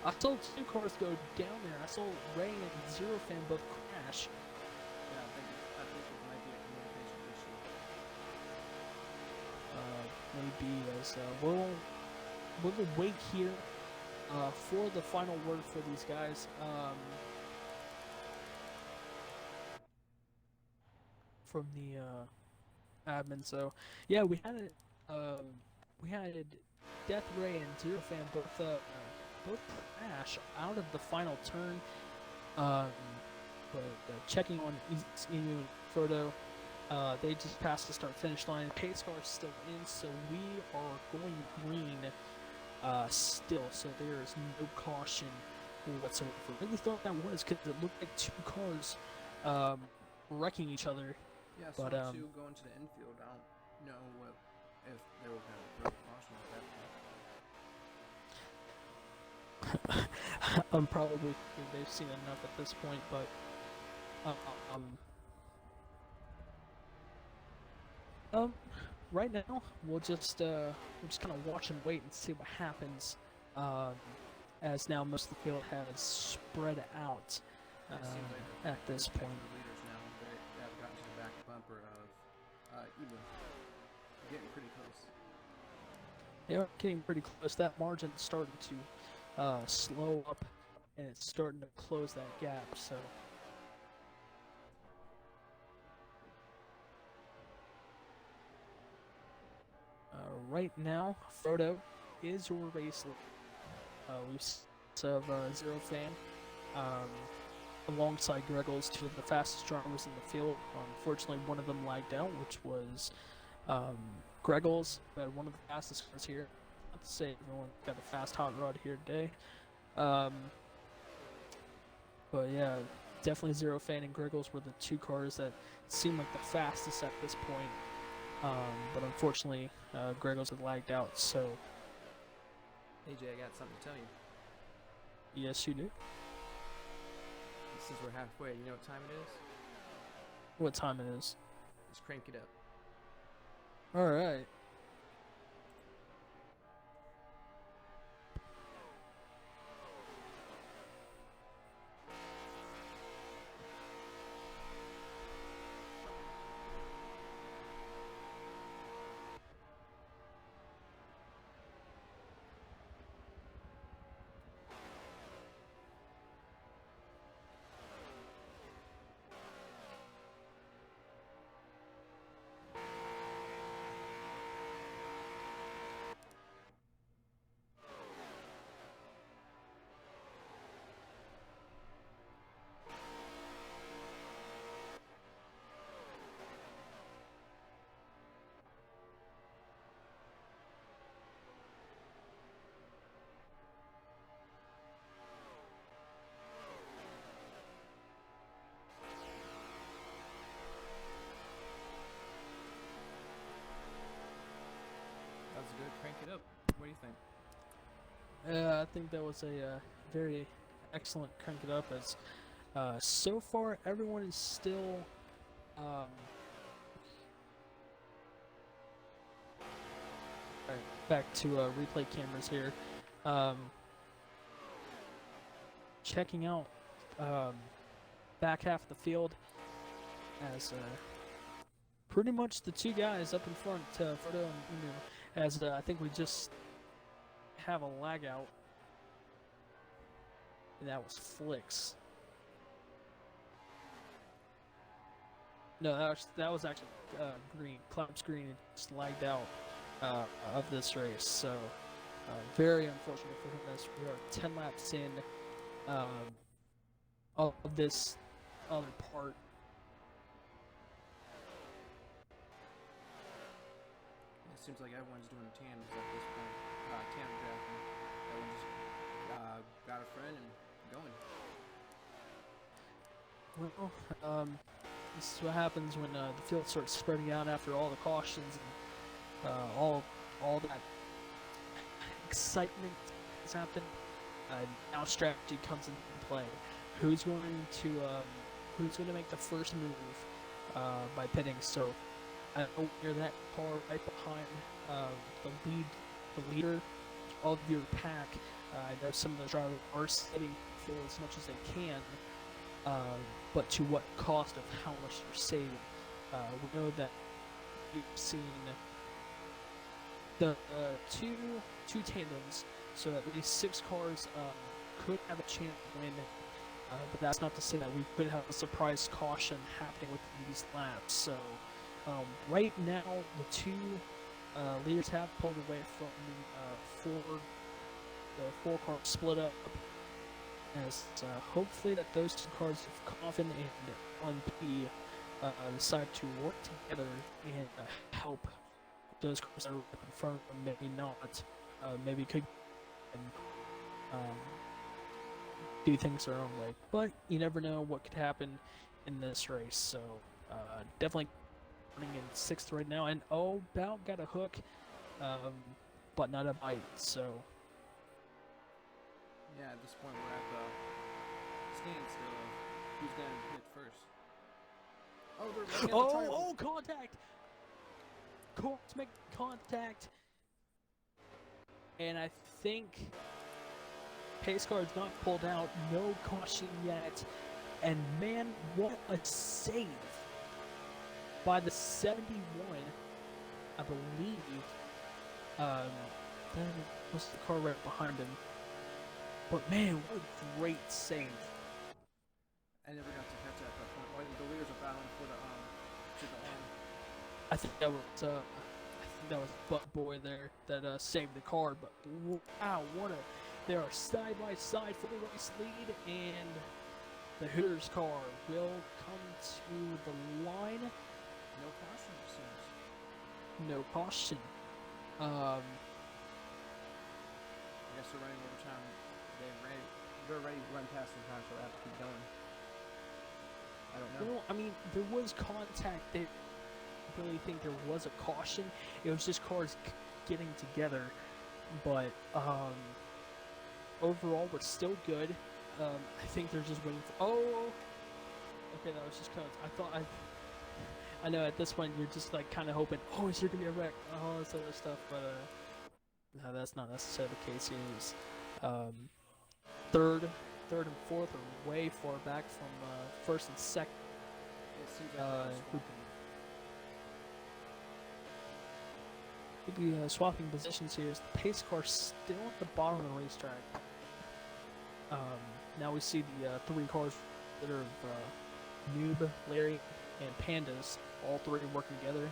I saw two cars go down there. I saw Ray and Zero Fan both crash. Yeah, I think it might be a communication issue. Maybe as we'll wait here for the final word for these guys. From the admin. So yeah, we had Death Ray and Zero Fan both crash out of the final turn. But checking on Inu and Frodo, they just passed the start finish line. Pace car is still in, so we are going green still. So there is no caution whatsoever. I really thought that was because it looked like two cars wrecking each other. Yeah, so but two going to the infield. I don't know if they were going to throw caution at that point. Probably they've seen enough at this point, but right now we'll just kind of watch and wait and see what happens. As now most of the field has spread out at this point. Have gotten to the back bumper of even getting pretty close. They are getting pretty close. That margin's starting to slow up, and it's starting to close that gap. So right now, Frodo is your race leader. We've of Zero Fan. Alongside Greggles, two of the fastest drivers in the field. Unfortunately, one of them lagged out, which was Greggles, who had one of the fastest cars here. Not to say everyone got a fast hot rod here today. But yeah, definitely Zero Fan and Greggles were the two cars that seemed like the fastest at this point. But unfortunately, Greggles had lagged out, so... AJ, I got something to tell you. Yes, you do. Since we're halfway, you know what time it is? What time it is? Let's crank it up. Alright. I think that was a very excellent crank it up. As so far everyone is still alright, back to replay cameras here. Checking out back half of the field as pretty much the two guys up in front, Frodo and Inu, as I think we just have a lag out, and that was Flicks. No, that was actually Green. Cloud's Green just lagged out of this race, so very unfortunate for him as we are 10 laps in of this other part. It seems like everyone's doing tandems at this point. Tandem drafting. Everyone just got a friend and going. Well, this is what happens when the field starts spreading out after all the cautions and all that excitement has happened. Now strategy comes into play. Who's going to make the first move by pitting? So I don't hear that car right behind the leader of your pack. I know some of the drivers are saving fuel as much as they can, but to what cost of how much they're saving? We know that we've seen the two tandems, so at least 6 cars could have a chance to win. But that's not to say that we could have a surprise caution happening with these laps. So right now, the two leaders have pulled away from the four cars split up. As hopefully that those two cars, if Coffin and 1P, decide to work together and help those cars that are in front of them, maybe not, maybe could do things their own way. But you never know what could happen in this race. So definitely running in 6th right now, and about got a hook, but not a bite. So yeah, at this point we're at the standstill. Who's gonna hit first? Oh, they're right at the contact! Cars make contact, and I think pace car is not pulled out. No caution yet, and man, what a save by the 71, I believe. Then was the car right behind him. But man, what a great save! I never got to catch that at that point. Why the leaders are battling for the to the end. I think that was Butt Boy there that saved the car. But wow, they are side by side for the race lead, and the Hooters car will come to the line. No caution, it seems. No caution. I guess they're running overtime. They're ready to run past them time, so they have to keep going. I don't know. Well, I mean, there was contact. They really think there was a caution. It was just cars getting together. But overall, we're still good. I think they're just waiting for. Oh, okay, that was just kind of. I know at this point you're just like kind of hoping. Oh, is there gonna be a wreck? All this other stuff, but no, that's not necessarily the case. Is third and fourth are way far back from first and second. We'd be swapping positions here. Is the pace car still at the bottom of the racetrack? Now we see the 3 cars that are Noob, Larry, and Pandas, all 3 working together.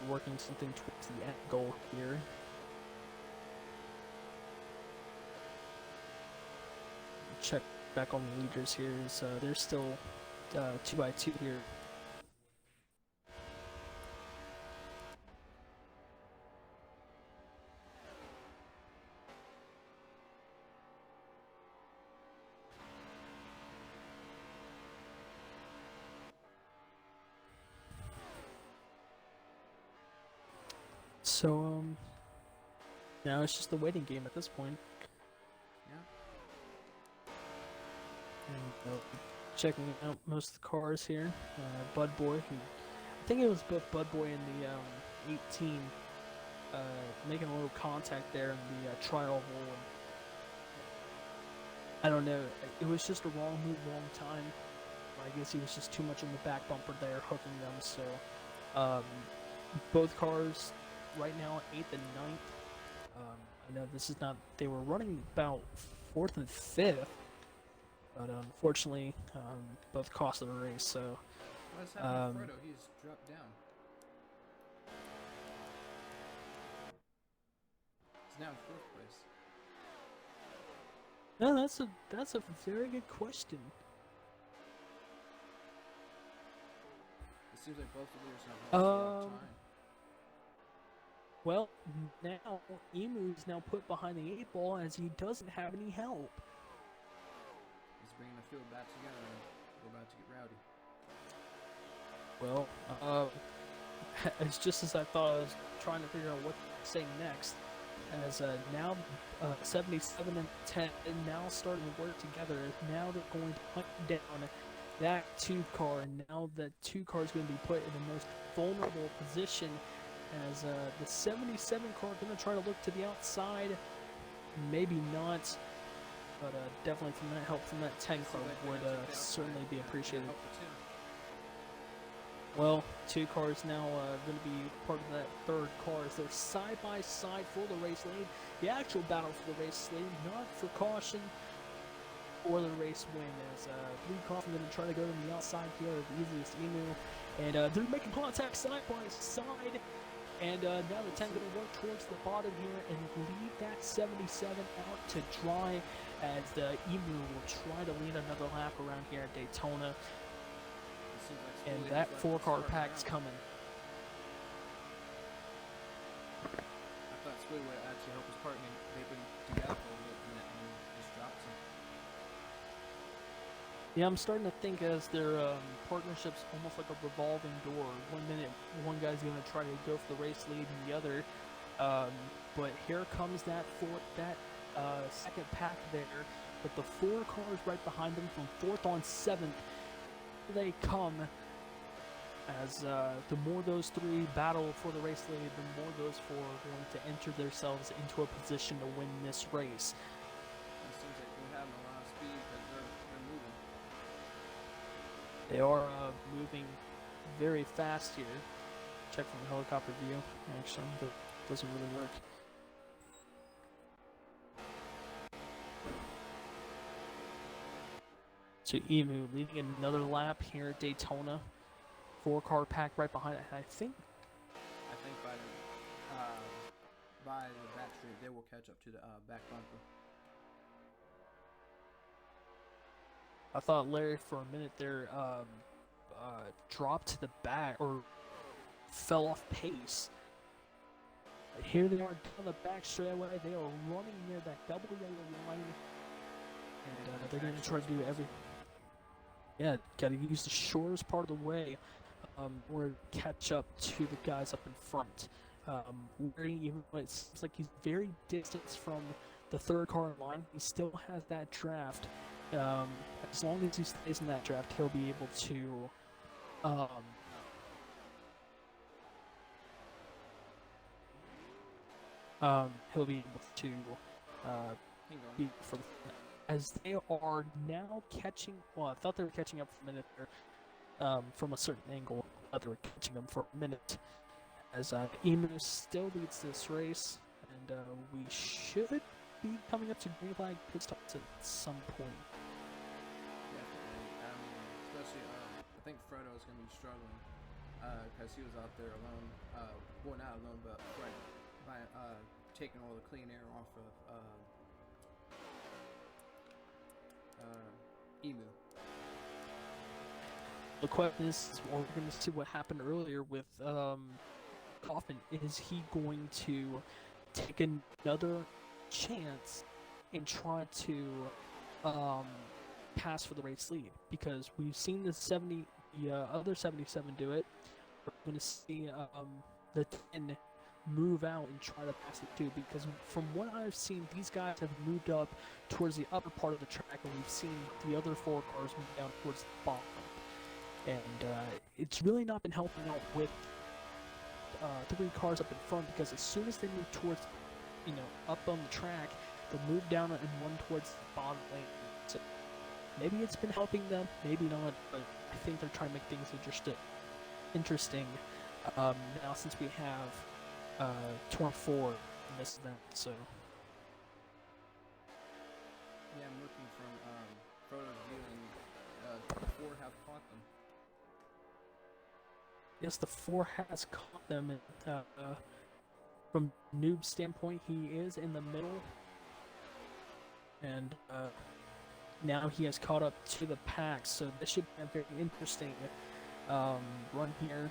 Working something towards the end goal here. Check back on the leaders here. So they're still 2x2 here. So Now it's just a waiting game at this point. Yeah. And, checking out most of the cars here. Bud Boy, I think it was both Bud Boy and the 18 making a little contact there in the trial hole. And I don't know, it was just a wrong move, wrong time. I guess he was just too much on the back bumper there, hooking them. So both cars right now, 8th and 9th. I know this is not, they were running about 4th and 5th, but unfortunately, both cost of the race. So what's happening to Frodo? He's dropped down. He's now in 4th place. no, that's a very good question. It seems like both the leaders have lost a lot of time. Well, now Emu is now put behind the 8 ball as he doesn't have any help. He's bringing the field back together and we're about to get rowdy. Well, it's just as I thought. I was trying to figure out what to say next. As now 77 and 10 and now starting to work together. Now they're going to hunt down that 2 car, and now that 2 car is going to be put in the most vulnerable position. As the 77 car going to try to look to the outside, maybe not, but definitely from that help from that 10 car would certainly be appreciated. Well, 2 cars now going to be part of that 3rd car as they're side by side for the race lead. The actual battle for the race lead, not for caution or the race win. As Lee Coffin going to try to go to the outside here, the easiest Emu, and they're making contact side by side. And now the 10 going to work towards the bottom here and leave that 77 out to dry as the Emu will try to lead another lap around here at Daytona. And that 4 car pack's coming. I thought Squid would actually help his partner. They've been together for a little bit and just dropped him. Yeah, I'm starting to think as their partnership's almost like a revolving door. 1 minute, one guy's going to try to go for the race lead and the other. But here comes that second pack there. But the 4 cars right behind them from 4th on 7th. They come as the more those 3 battle for the race lead, the more those 4 are going to enter themselves into a position to win this race. It seems like we're having a lot of speed because they're moving. They are moving very fast here. Check from the helicopter view. Actually, that doesn't really work. So Emu leading another lap here at Daytona. 4 car pack right behind it. I think by the back straight, they will catch up to the back bumper. I thought Larry for a minute there dropped to the back or fell off pace. But here they are down the back straightaway. They are running near that double yellow line. And they're going to try to do everything. Yeah, got to use the shortest part of the way or catch up to the guys up in front. Even it seems like he's very distant from the 3rd car in line, he still has that draft. As long as he stays in that draft, he'll be able to beat for the, as they are now catching. Well, I thought they were catching up for a minute there, from a certain angle. I thought they were catching them for a minute. As Emu still leads this race, and we should be coming up to green flag pit stops at some point. Yeah, especially I think Frodo is going to be struggling because he was out there alone. Well, not alone, but right by taking all the clean air off of Emu. The question is, we're going to see what happened earlier with Coffin. Is he going to take another chance and try to pass for the race lead? Because we've seen the other 77 do it. We're going to see the 10 move out and try to pass it too, because from what I've seen, these guys have moved up towards the upper part of the track, and we've seen the other 4 cars move down towards the bottom. And it's really not been helping out with 3 cars up in front, because as soon as they move towards, up on the track, they'll move down and run towards the bottom lane. So maybe it's been helping them, maybe not, but I think they're trying to make things interesting now, since we have 24 in this event. So Yeah, I'm looking from photos view, and the 4 have caught them. yes, the 4 has caught them, and from Noob's standpoint, he is in the middle, and now he has caught up to the pack, so this should be a very interesting run here.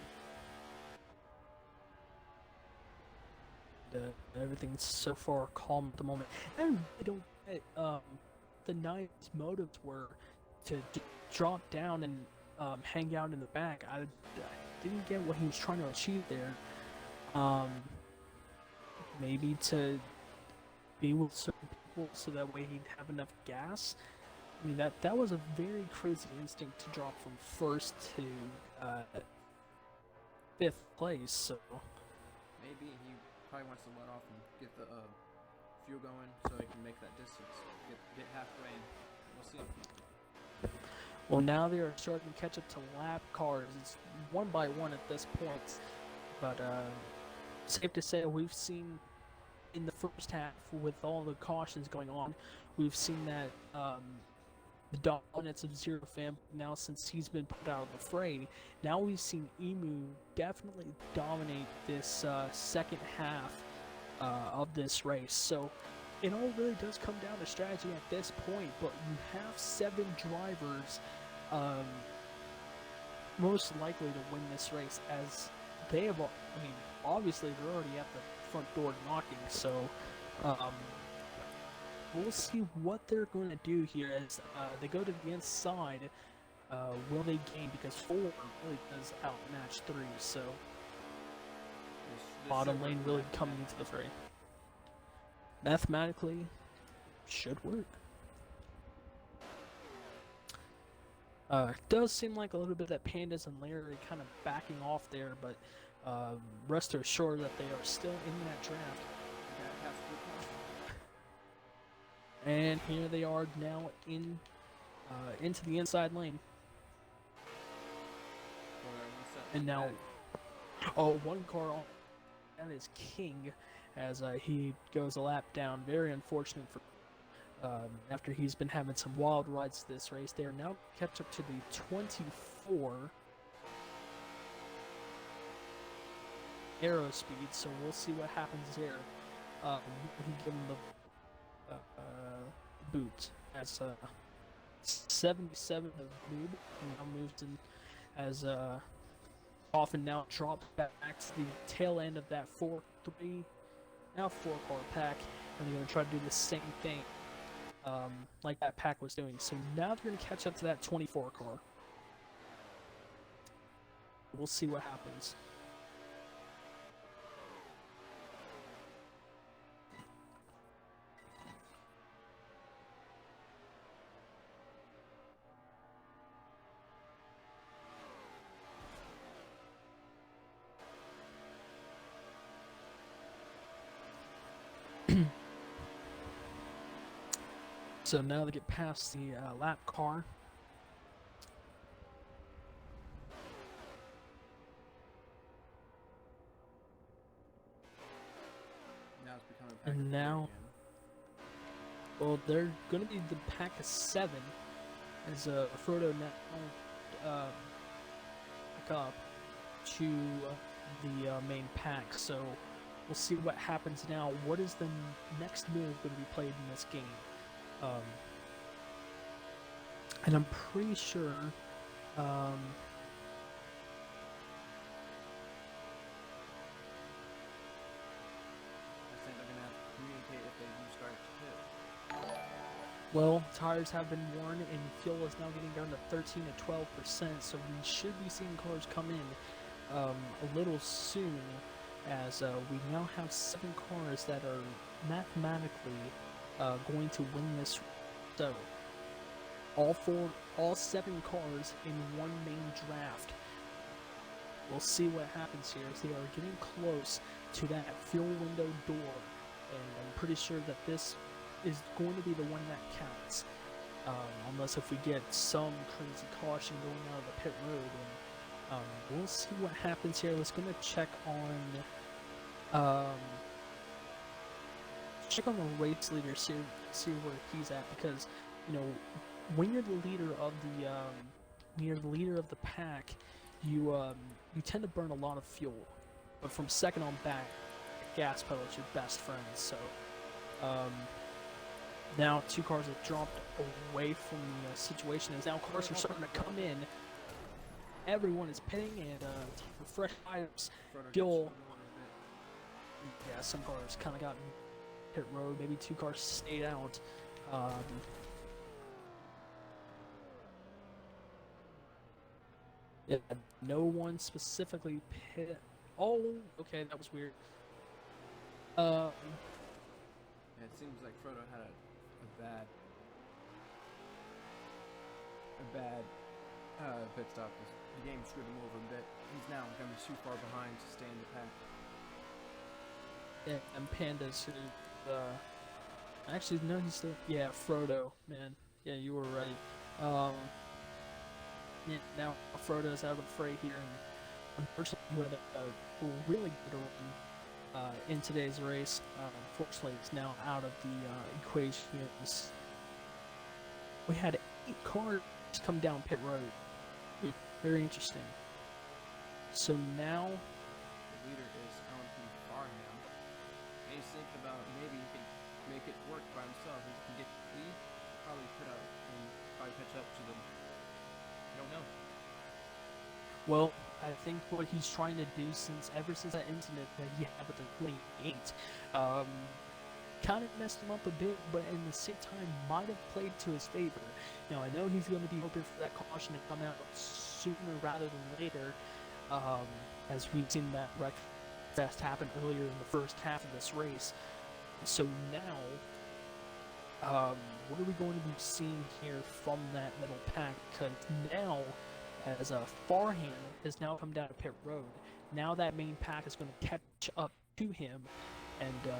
Everything's so far calm at the moment. And I don't get the Knight's motives were to drop down and hang out in the back. I didn't get what he was trying to achieve there. Maybe to be with certain people so that way he'd have enough gas. I mean, that was a very crazy instinct to drop from 1st to 5th place. So Maybe he probably wants to let off and get the fuel going so he can make that distance, get halfway, and we'll see. Well, now they are starting to catch up to lap cars. It's 1 by 1 at this point, but safe to say we've seen in the first half, with all the cautions going on, we've seen that the dominance of Zero Fan now, since he's been put out of the fray. Now we've seen Emu definitely dominate this second half of this race. So it all really does come down to strategy at this point, but you have 7 drivers most likely to win this race, as they have, obviously they're already at the front door knocking, so we'll see what they're going to do here as they go to the inside. Will they gain? Because 4 really does outmatch 3, so bottom lane really coming into the fray. Mathematically, should work. It does seem like a little bit that Pandas and Larry kind of backing off there, but rest assured that they are still in that draft. And here they are now into the inside lane. And now, 1 car on. That is King, as he goes a lap down. Very unfortunate for after he's been having some wild rides this race. They are now catch up to the 24 aero speed, so we'll see what happens there. We give him the boot as 77 of Noob now moves in as often now dropped back to the tail end of that 4 car pack, and they're going to try to do the same thing like that pack was doing. So now they're going to catch up to that 24 car. We'll see what happens. So now they get past the lap car. Now it's becoming a pack And now, well, they're going to be the pack of 7 as Frodo now back up to the main pack. So we'll see what happens now. What is the next move going to be played in this game? And I'm pretty sure I think they're gonna have to communicate if they do start to hit. well, tires have been worn and fuel is now getting down to 13 to 12%, so we should be seeing cars come in a little soon as we now have 7 cars that are mathematically going to win this. So all 7 cars in one main draft. We'll see what happens here as they are getting close to that fuel window door, and I'm pretty sure that this is going to be the one that counts. Unless if we get some crazy caution going out of the pit road, and we'll see what happens here. Let's gonna check on the race leader, see where he's at, because you know when you're the leader of the pack, you tend to burn a lot of fuel, but from second on back, gas pedal is your best friend. So now 2 cars have dropped away from the situation, as now cars are starting to come in. Everyone is pitting and for fresh items, fuel. Yeah, some cars kind of got in pit road. Maybe 2 cars stayed out. Yeah, no one specifically pit. Oh, okay, that was weird. Yeah, it seems like Frodo had a bad pit stop. The game screwed him over a bit. He's now going to be too far behind to stay in the pack. Yeah, and Pandas, who, actually, no, he's still, yeah, Frodo, man. Yeah, you were right. Yeah, now Frodo's out of the fray here, and unfortunately, he had a really good run in today's race. Unfortunately, it's now out of the equation. We had 8 cars come down pit road. Very interesting. So now the leader is going to be far now. And he's thinking about maybe he can make it work by himself. If he can get the lead, probably put up and probably catch up to them. I don't know. Well, I think what he's trying to do ever since that incident that he had with the 28, kind of messed him up a bit, but in the same time might have played to his favor. Now I know he's going to be hoping for that caution to come out sooner rather than later, as we've seen that wreck fest happen earlier in the first half of this race. So now, what are we going to be seeing here from that middle pack? Because now, as Farhan has now come down to pit road, now that main pack is going to catch up to him. And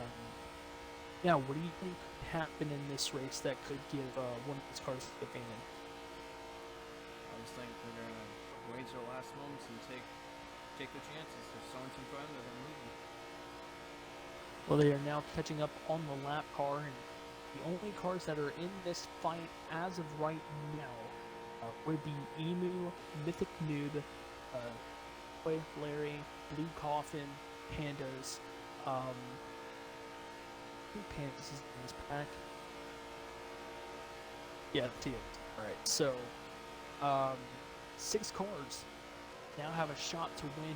yeah, what do you think happened in this race that could give one of these cars the advantage? I just think they're going to wait till the last moments and take the chances. If someone's in front, they're going to leave them. Well, they are now catching up on the lap car, and the only cars that are in this fight as of right now would be Emu, Mythic Noob, Larry, Blue Coffin, Pandas. I think Pandas is in this pack. Yeah, it is. Alright, so 6 cars now have a shot to win.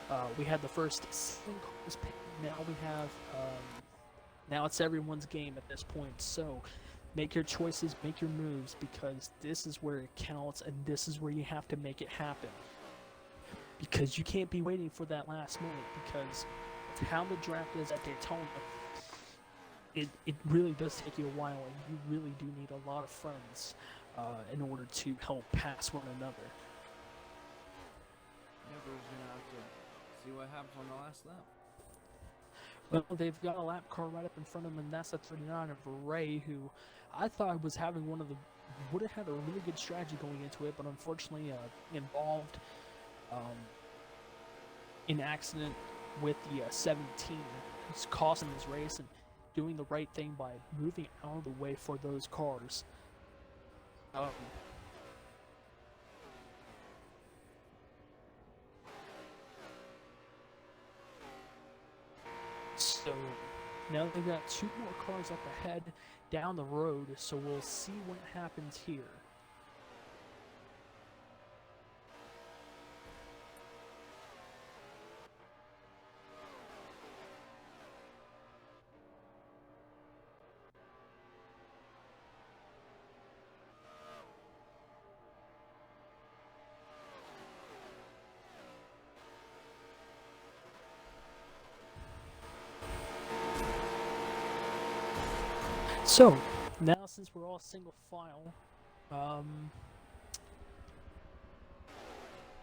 And, we had the first 7 cars picked. Now we have now it's everyone's game at this point. So make your choices, make your moves, because this is where it counts, and this is where you have to make it happen. Because you can't be waiting for that last moment, because of how the draft is at Daytona, it really does take you a while, and you really do need a lot of friends in order to help pass one another. Everyone's going to have to see what happens on the last lap. Well, they've got a lap car right up in front of them, and that's a 39 of Ray, who I thought was having would have had a really good strategy going into it, but unfortunately involved in accident with the 17. It's costing his race and doing the right thing by moving out of the way for those cars. So now they've got 2 more cars up ahead down the road, so we'll see what happens here. So, now since we're all single file,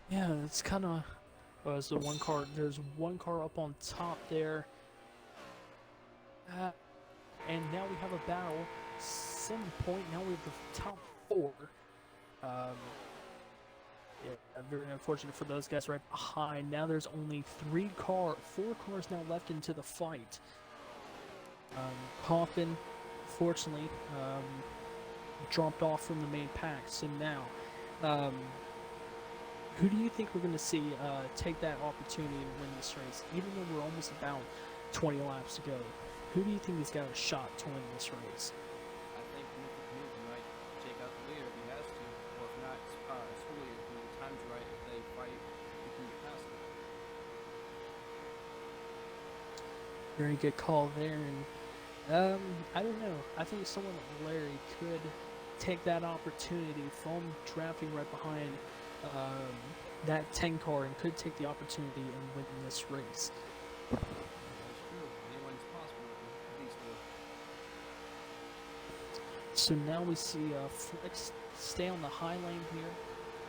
yeah, it's kind of, so one car, there's one car up on top there, and now we have a battle, 7 point, now we have the top 4, yeah, very unfortunate for those guys right behind. Now there's only 4 cars now left into the fight. Coffin, fortunately, dropped off from the main pack. So now, who do you think we're going to see take that opportunity and win this race? Even though we're almost about 20 laps to go, who do you think has got a shot to win this race? I think Mr. Newton might take out the leader if he has to, or if not, Schooley, if the time's right, if they fight, he can get past them. Very good call there, and I don't know. I think someone like Larry could take that opportunity from drafting right behind that 10 car and could take the opportunity and win this race. That's true. Anyone's possible with these two. So now we see Flex stay on the high lane here.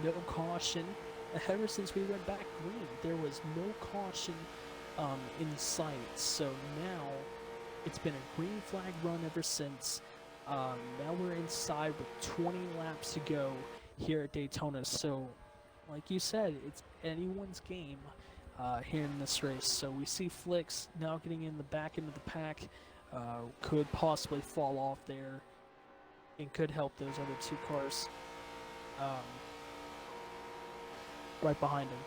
No caution. Ever since we went back green, there was no caution in sight. So now it's been a green flag run ever since. Now we're inside with 20 laps to go here at Daytona. So, like you said, it's anyone's game here in this race. So we see Flicks now getting in the back end of the pack. Could possibly fall off there and could help those other 2 cars right behind him.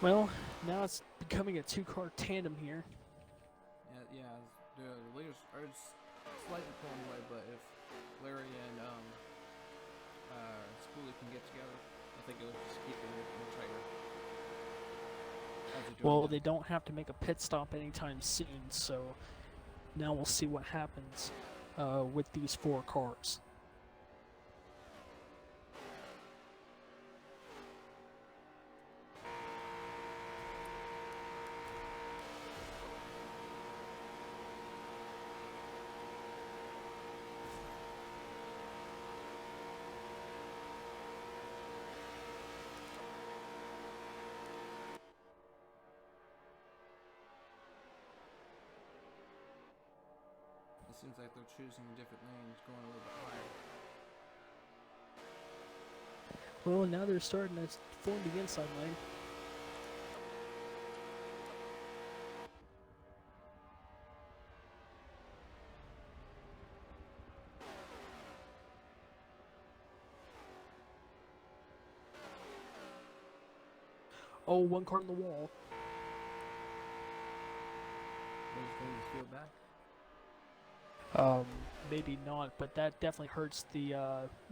Well, now it's becoming a 2-car tandem here. Yeah, the leaders are slightly pulling away, but if Larry and Schooley can get together, I think it'll just keep it more tighter. Well, they don't have to make a pit stop anytime soon, so now we'll see what happens with these 4 cars. It seems like they're choosing different lanes, going a little bit higher. Well, now they're starting to form the inside lane. Oh, 1 car on the wall. Feel back? Maybe not, but that definitely hurts the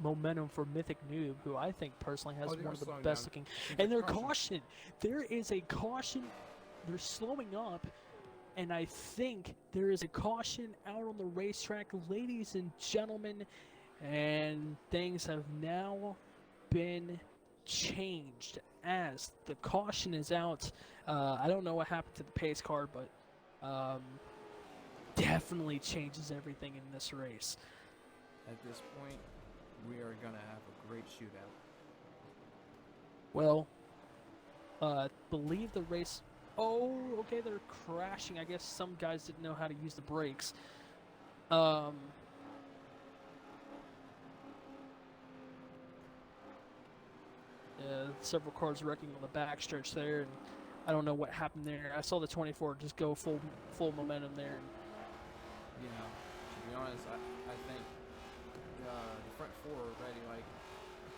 momentum for Mythic Noob, who I think personally has one of the best looking. And their caution, there is a caution. They're slowing up, and I think there is a caution out on the racetrack, ladies and gentlemen, and things have now been changed as the caution is out. I don't know what happened to the pace car, but definitely changes everything in this race. At this point, we are going to have a great shootout. Well, believe the race... Oh, okay, they're crashing. I guess some guys didn't know how to use the brakes. Several cars wrecking on the backstretch there, and I don't know what happened there. I saw the 24 just go full momentum there. Yeah, to be honest, I think the front 4 are ready. Like,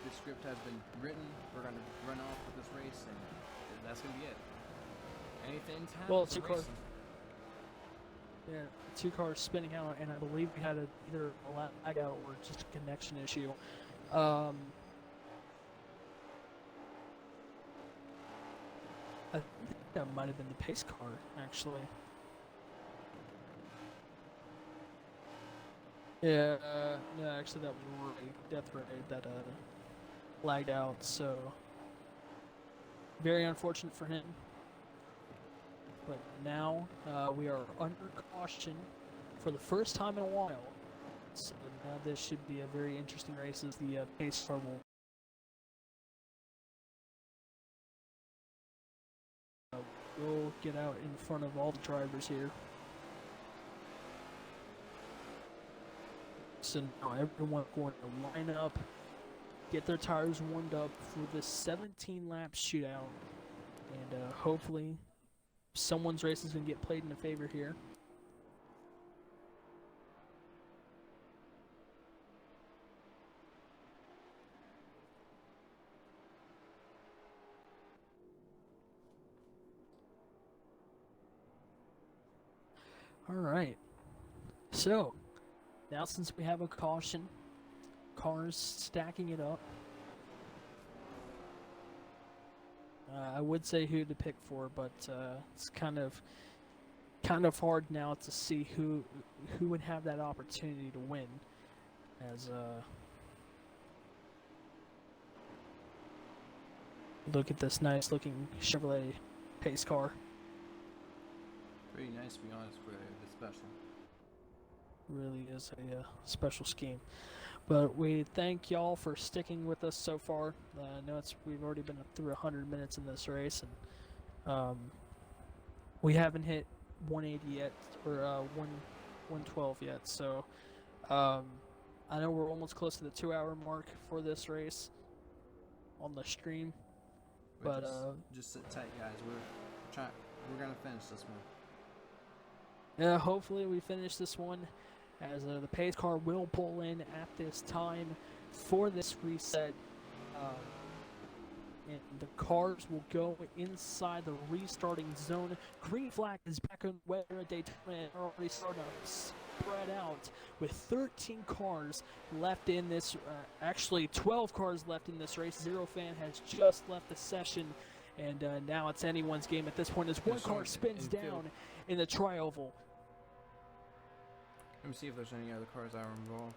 this script has been written. We're going to run off with this race, and that's going to be it. Anything's happening. Well, 2 cars. Yeah, 2 cars spinning out, and I believe we had either a lag out or just a connection issue. I think that might have been the pace car, actually. Yeah, no, actually that was Ray, Death Ray, that lagged out, so very unfortunate for him. But now we are under caution for the first time in a while. So now this should be a very interesting race as the pace car will get out in front of all the drivers here. So now everyone's going to line up, get their tires warmed up for this 17-lap shootout, and hopefully someone's race is going to get played in a favor here. All right. So now since we have a caution, cars stacking it up. I would say who to pick for, but it's kind of hard now to see who would have that opportunity to win. As look at this nice looking Chevrolet pace car. Pretty nice, to be honest, for the special. Really is a special scheme. But we thank y'all for sticking with us so far. I know we've already been through 100 minutes in this race, and we haven't hit 180 yet, or 112 yet. So I know we're almost close to the 2-hour mark for this race on the stream. But just sit tight, guys. We're gonna finish this one. Yeah, hopefully we finish this one, as the pace car will pull in at this time for this reset. And the cars will go inside the restarting zone. Green flag is back on where Daytona and already starting to spread out with 13 cars left in this, actually 12 cars left in this race. Zero Fan has just left the session, and now it's anyone's game at this point as one car spins down in the tri-oval. Let me see if there's any other cars that are involved.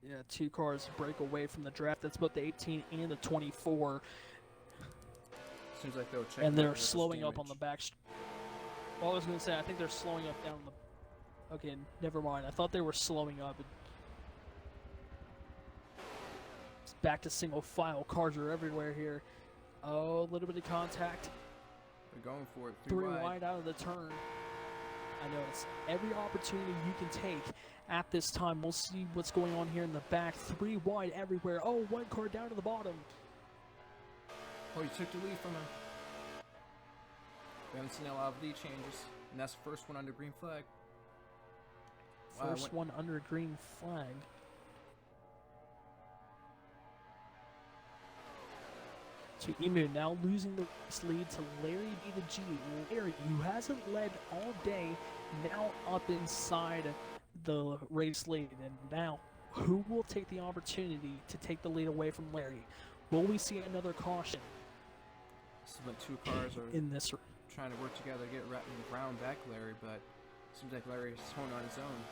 Yeah, 2 cars break away from the draft. That's both the 18 and the 24. Seems like they'll check. And they're slowing up on the back. Well, I was going to say, I think they're slowing up down the... Okay, never mind. I thought they were slowing up. It's back to single file. Cars are everywhere here. Oh, a little bit of contact. They're going for it. 3 wide out of the turn. I know it's every opportunity you can take at this time. We'll see what's going on here in the back. 3 wide everywhere. Oh, 1 car down to the bottom. Oh, you took the lead from him. We haven't seen a lot of lead changes, and that's the first one under green flag. First one under green flag. So Emu now losing the race lead to Larry B the G. Larry, who hasn't led all day, now up inside the race lead. And now, who will take the opportunity to take the lead away from Larry? Will we see another caution? Seems like 2 cars are in this trying to work together to get round back Larry, but seems like Larry's holding on his own.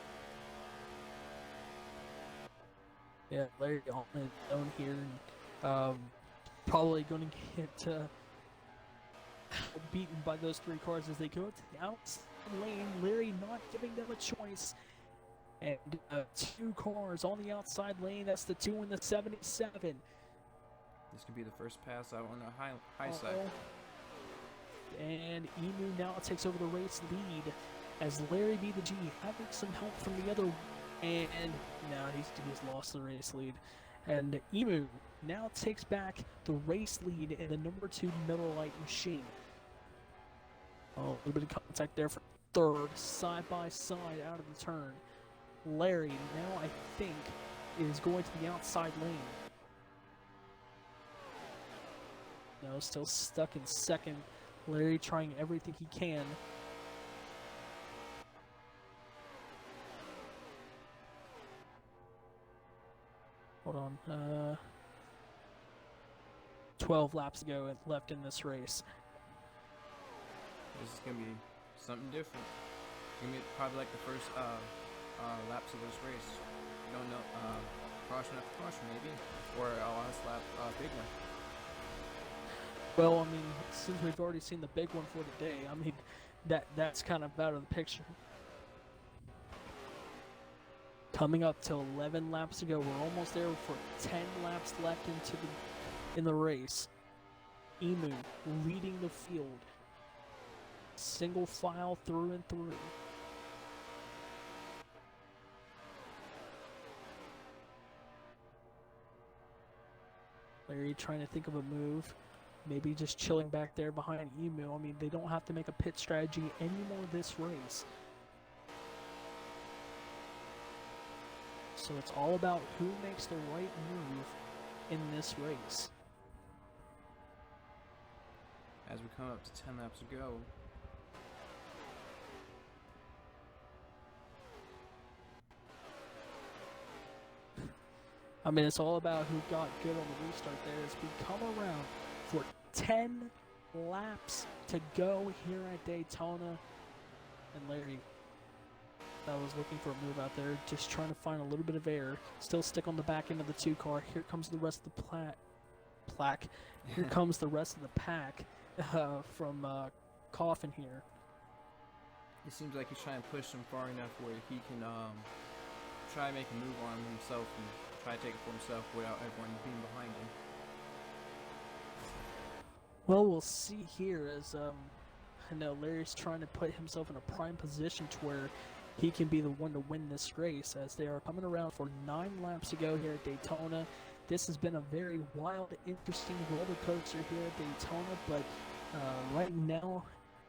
Yeah, Larry on his own here. And, probably going to get beaten by those 3 cars as they go to the outside lane. Larry not giving them a choice. And 2 cars on the outside lane. That's the 2 and the 77. This could be the first pass out on the high side. And Emu now takes over the race lead as Larry B the G having some help from the other. And now he's lost the race lead. And Emu now takes back the race lead in the number 2 Miller Lite machine. Oh, a little bit of contact there for 3rd, side by side out of the turn. Larry now, I think, is going to the outside lane. No, still stuck in 2nd. Larry trying everything he can. Hold on. 12 laps to go left in this race. This is going to be something different. Give me probably like the first laps of this race. You don't know, caution after caution maybe, or a last lap big one. Well, I mean, since we've already seen the big one for today, I mean, that's kind of out of the picture. Coming up to 11 laps to go. We're almost there for 10 laps left in the race. Emu leading the field. Single file through and through. Larry trying to think of a move. Maybe just chilling back there behind Emu. I mean, they don't have to make a pit strategy anymore this race. So it's all about who makes the right move in this race. As we come up to 10 laps to go. I mean, it's all about who got good on the restart there as we come around for 10 laps to go here at Daytona. And Larry, that was looking for a move out there, just trying to find a little bit of air. Still stick on the back end of the 2 car. Here comes the rest of the plaque. Here comes the rest of the pack from Coffin here. It seems like he's trying to push him far enough where he can try and make a move on himself and try to take it for himself without everyone being behind him. Well, we'll see here as I know Larry's trying to put himself in a prime position to where he can be the one to win this race as they are coming around for 9 laps to go here at Daytona. This has been a very wild, interesting roller coaster here at Daytona, but right now,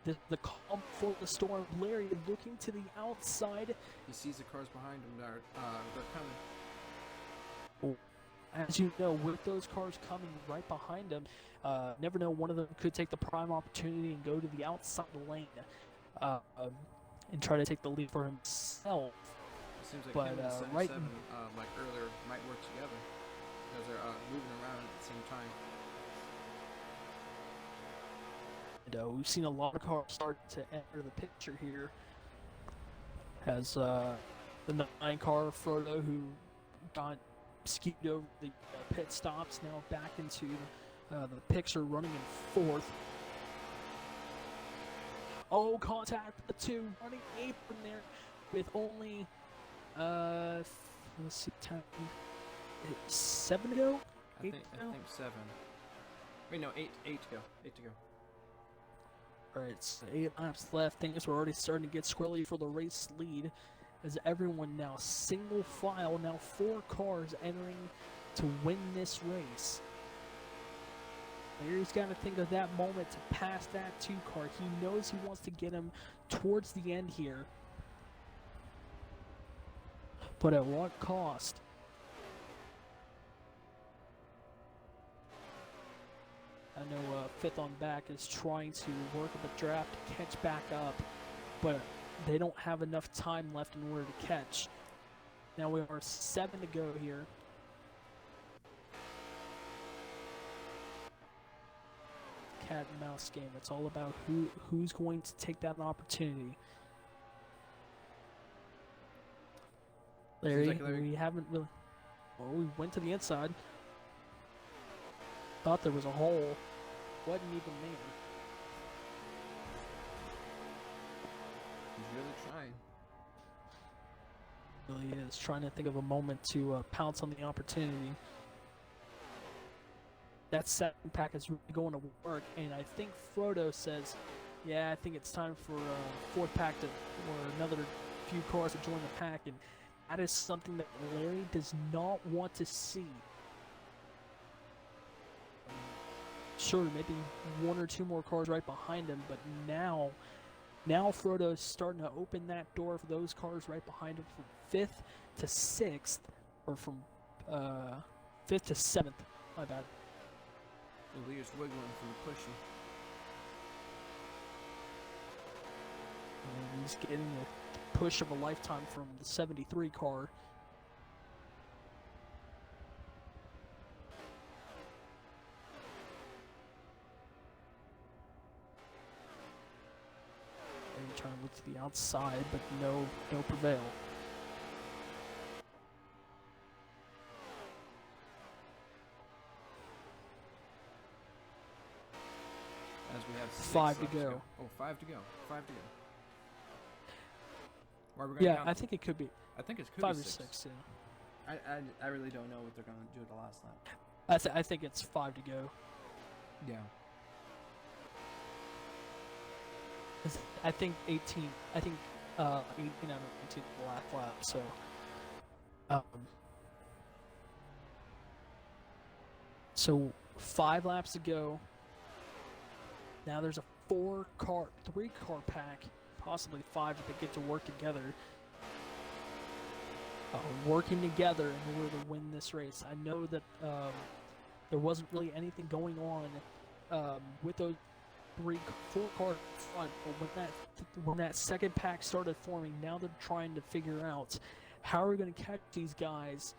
the calm before the storm. Larry looking to the outside. He sees the cars behind him that they're coming. As you know, with those cars coming right behind him, never know, one of them could take the prime opportunity and go to the outside lane and try to take the lead for himself. It seems like but, him and the 77, right like earlier, might work together because they're moving around at the same time. And, we've seen a lot of cars start to enter the picture here. As the 9 car Frodo, who got skewed over the pit stops, now back into the picture, running in 4th. Oh, contact with the 2, running apron there with only let's see, 7 to go. I think 7. Wait, no, 8 to go. 8 to go. Alright, so 8 laps left. Things are already starting to get squirrely for the race lead as everyone now single file, now 4 cars entering to win this race. Larry's got to think of that moment to pass that 2 car. He knows he wants to get him towards the end here. But at what cost? I know 5th on back is trying to work up a draft to catch back up, but they don't have enough time left in order to catch. Now we are 7 to go here. Cat and mouse game. It's all about who's going to take that opportunity. Larry, we haven't really... Well, we went to the inside. Thought there was a hole. Wasn't even there. He's really trying. Really is. Trying to think of a moment to pounce on the opportunity. That 2nd pack is really going to work, and I think Frodo says, yeah, I think it's time for 4th pack to, or another few cars to join the pack, and that is something that Larry does not want to see. Sure, maybe 1 or 2 more cars right behind him, but now Frodo's starting to open that door for those cars right behind him from 5th to 6th, or from 5th to 7th, my bad. The leader's wiggling from the pushing. And he's getting the push of a lifetime from the 73 car. turn look to the outside, but no prevail. As we have 5 to laps go. Oh, 5 to go. 5 to go. Are we gonna Yeah, count? I think it could be I think it could 5 be or 6. 6. Yeah, I really don't know what they're gonna do at the last lap. I think it's 5 to go. Yeah. 'Cause I think 18. I think 18 out of 18 the last lap. So, so 5 laps to go. Now there's a 3-car pack, possibly 5 if they get to work together. Working together in order to win this race. I know that there wasn't really anything going on with those 4 cars front, but when that second pack started forming, now they're trying to figure out how are we going to catch these guys.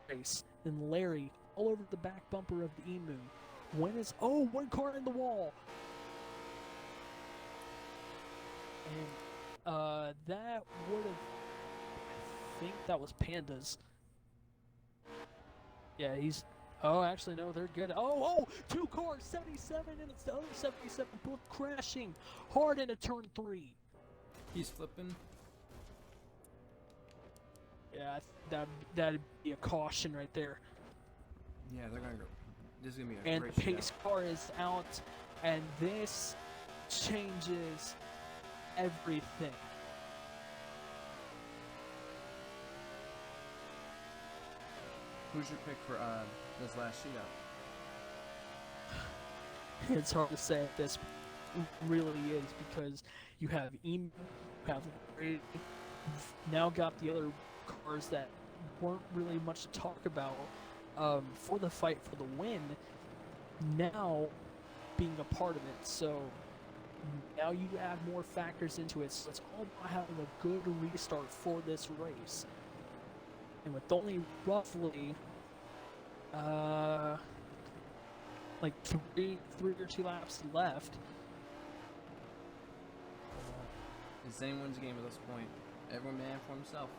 Race and Larry all over the back bumper of the Emu. When is 1 car in the wall, and that would have. I think that was Pandas. Yeah, he's. Oh, actually, no, they're good. 2 cars, 77, and it's the other 77, both crashing hard into turn 3. He's flipping. Yeah, that'd be a caution right there. Yeah, they're gonna go. This is gonna be a And great the pace shootout. car is out, and this changes everything. Who's your pick for this last shootout? It's hard to say if this really is because you have Emu, you have now got the other cars that weren't really much to talk about for the fight for the win, now being a part of it. So now you add more factors into it. So it's all about having a good restart for this race. And with only roughly like three or 2 laps left. It's anyone's game at this point. Every man for himself.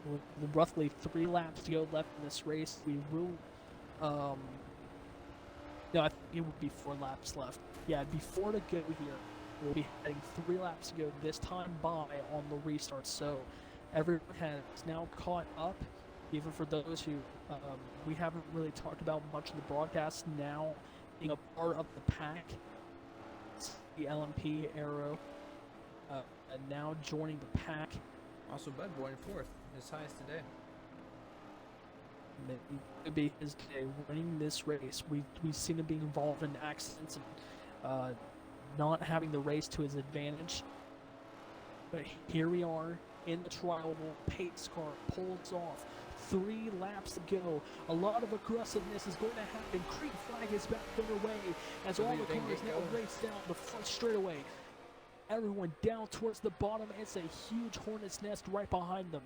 With roughly 3 laps to go left in this race, we will. No, I think it would be 4 laps left. Yeah, it'd be 4 to go here. We'll be heading 3 laps to go this time by on the restart. So everyone has now caught up, even for those who we haven't really talked about much in the broadcast. Now being a part of the pack, the LMP Arrow, and now joining the pack. Also, Bud Boy in 4th, his highest today. It could be his day winning this race. We've seen him being involved in accidents and not having the race to his advantage. But here we are in the trial. Pace car pulls off. 3 laps to go. A lot of aggressiveness is going to happen. Creek flag is back underway as all the cars now race down the front straightaway. Everyone down towards the bottom. It's a huge hornet's nest right behind them.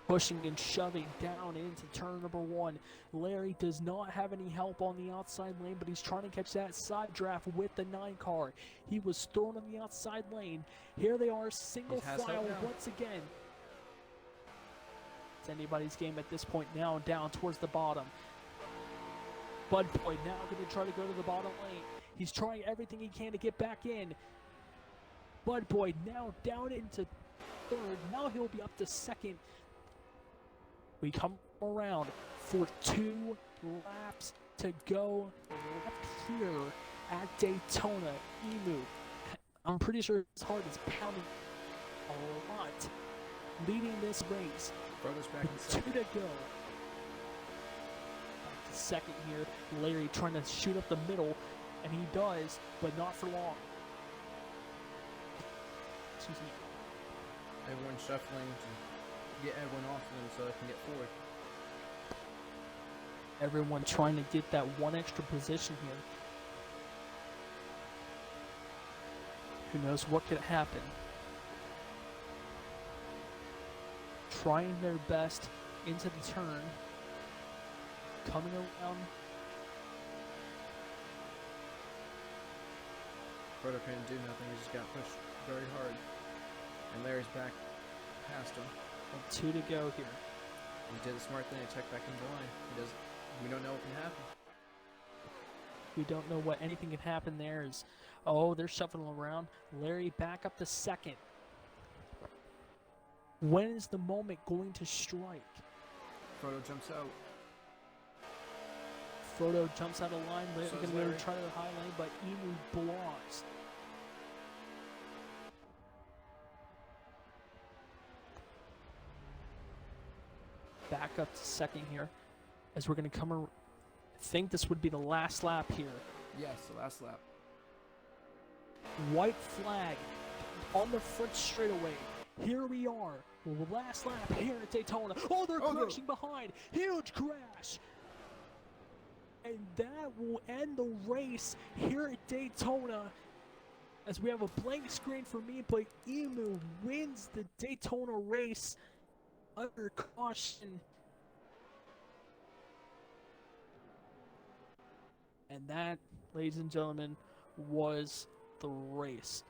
Pushing and shoving down into turn number 1. Larry does not have any help on the outside lane, but he's trying to catch that side draft with the 9 car. He was thrown on the outside lane. Here they are, single file once again. It's anybody's game at this point now, down towards the bottom. Bud Boy now going to try to go to the bottom lane. He's trying everything he can to get back in. Bud Boy now down into 3rd. Now he'll be up to 2nd. We come around for 2 laps to go left here at Daytona. Emu, I'm pretty sure his heart is pounding a lot, leading this race. Brothers back in 2 second. to go. Back to 2nd here. Larry trying to shoot up the middle, and he does, but not for long. Excuse me. Everyone shuffling to get everyone off of them so they can get forward. Everyone trying to get that 1 extra position here. Who knows what could happen. Trying their best into the turn. coming around. Frodo couldn't do nothing. He just got pushed very hard. And Larry's back past him. And 2 to go here. He did a smart thing to check back into line. We don't know what can happen. We don't know what anything can happen there. Oh, they're shuffling around. Larry back up to second. When is the moment going to strike? Frodo jumps out. Frodo jumps out of line. Larry's So going is to go Larry. try to the high lane, but Emu blocks. Back up to second here, as we're going to come around. I think this would be the last lap here. Yes, the last lap. White flag on the front straightaway. Here we are. Last lap here at Daytona. Oh, they're crashing behind. Huge crash. And that will end the race here at Daytona. As we have a blank screen for me, but Emu wins the Daytona race under caution. And that, ladies and gentlemen, was the race.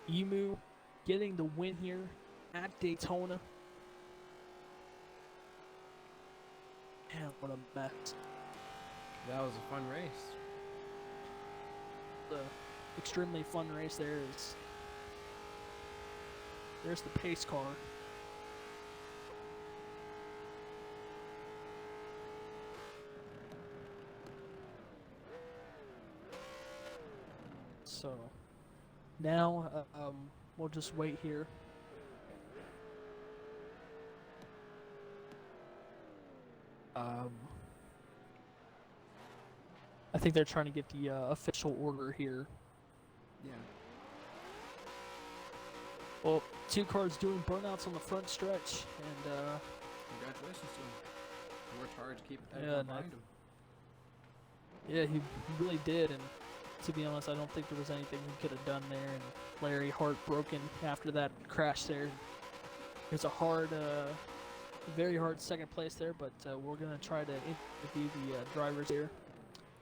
Emu getting the win here at Daytona. Man, what a mess. That was a fun race. The extremely fun race there is. There's the pace car. So now we'll just wait here. I think they're trying to get the official order here. Yeah. Well, 2 cars doing burnouts on the front stretch, and Congratulations to him. He worked hard to keep Yeah, behind him. yeah, he really did. And to be honest, I don't think there was anything he could have done there. And Larry heartbroken after that crash there. It was a hard, very hard second place there, but we're gonna try to interview the drivers here.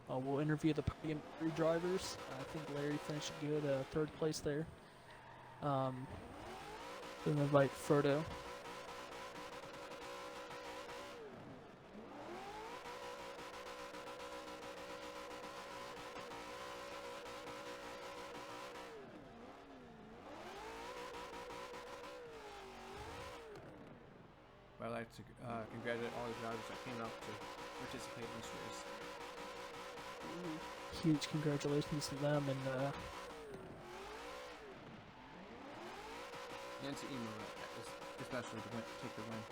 We'll interview the podium 3 drivers. I think Larry finished good, 3rd place there. We'll invite Frodo. But I'd like to congratulate all the drivers that came out to participate in this race. Huge congratulations to them, and And to Emo, especially to take the win.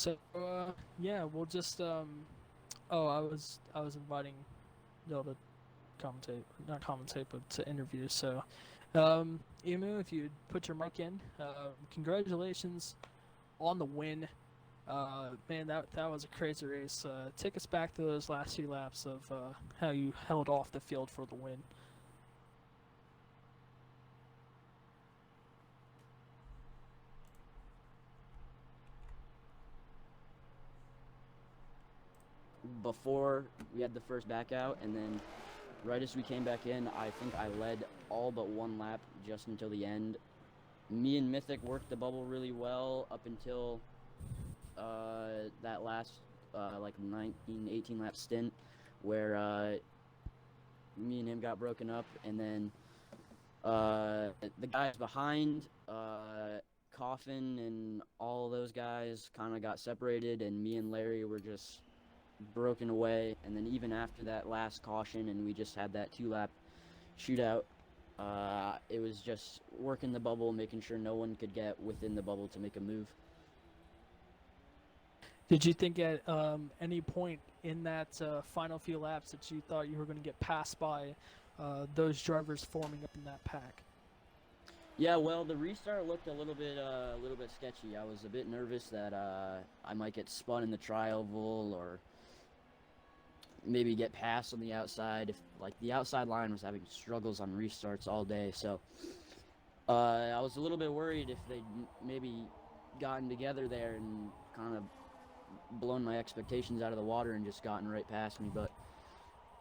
so yeah, we'll just oh, I was inviting y'all to commentate, not commentate, but to interview. So Emu, if you'd put your mic in, congratulations on the win. Man, that was a crazy race. Take us back to those last few laps of how you held off the field for the win. Before we had the first back out, and then right as we came back in, I think I led all but 1 lap just until the end. Me and Mythic worked the bubble really well up until that last like 18 lap stint where me and him got broken up, and then the guys behind Coffin and all those guys kind of got separated, and me and Larry were just broken away. And then even after that last caution and we just had that 2-lap shootout, it was just working the bubble, making sure no one could get within the bubble to make a move. Did you think at any point in that final few laps that you thought you were going to get passed by those drivers forming up in that pack? Yeah, well, the restart looked a little bit sketchy. I was a bit nervous that I might get spun in the tri-oval or maybe get passed on the outside. If like the outside line was having struggles on restarts all day, so I was a little bit worried if they'd maybe gotten together there and kind of blown my expectations out of the water and just gotten right past me, but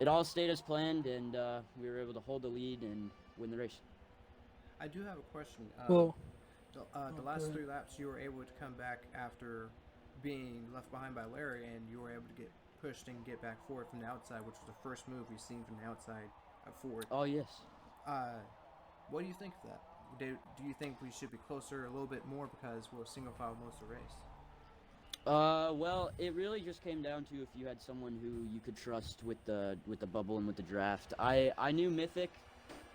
it all stayed as planned, and we were able to hold the lead and win the race. I do have a question. Well, The go last ahead. 3 laps, you were able to come back after being left behind by Larry, and you were able to get pushed and get back forward from the outside, which was the first move we've seen from the outside forward. Oh, yes. What do you think of that? Do you think we should be closer a little bit more because we're single file most of the race? Well, it really just came down to if you had someone who you could trust with the bubble and with the draft. I knew Mythic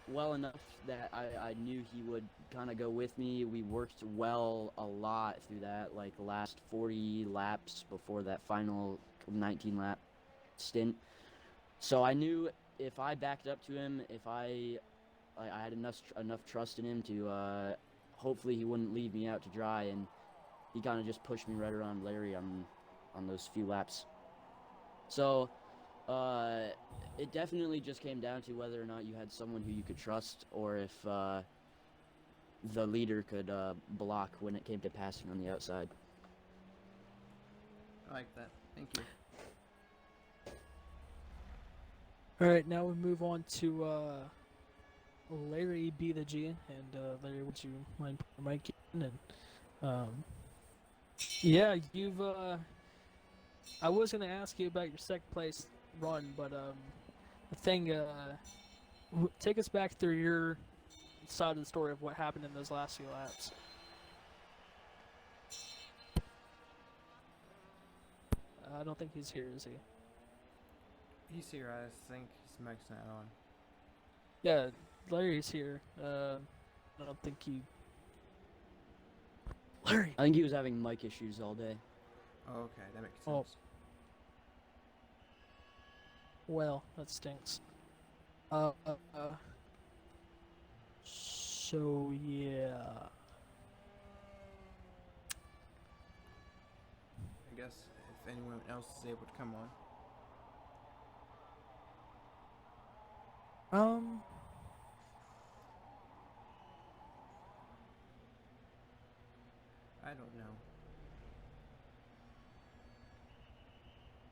well enough that I knew he would kind of go with me. We worked well a lot through that, like the last 40 laps before that final 19 lap stint. So I knew if I backed up to him, if I had enough trust in him to hopefully he wouldn't leave me out to dry, and he kind of just pushed me right around Larry on those few laps. So it definitely just came down to whether or not you had someone who you could trust, or if the leader could block when it came to passing on the outside. I like that. Thank you. All right, now we move on to Larry B the G, and Larry, would you mind putting your mic in? And yeah, you've. I was gonna ask you about your second place run, but the thing. Take us back through your side of the story of what happened in those last few laps. I don't think he's here, is he? He's here. I think his mic's not on. Yeah, Larry's here. I don't think he. Larry. I think he was having mic issues all day. Oh, okay, that makes sense. Oh. Well, that stinks. So yeah. I guess if anyone else is able to come on. I don't know.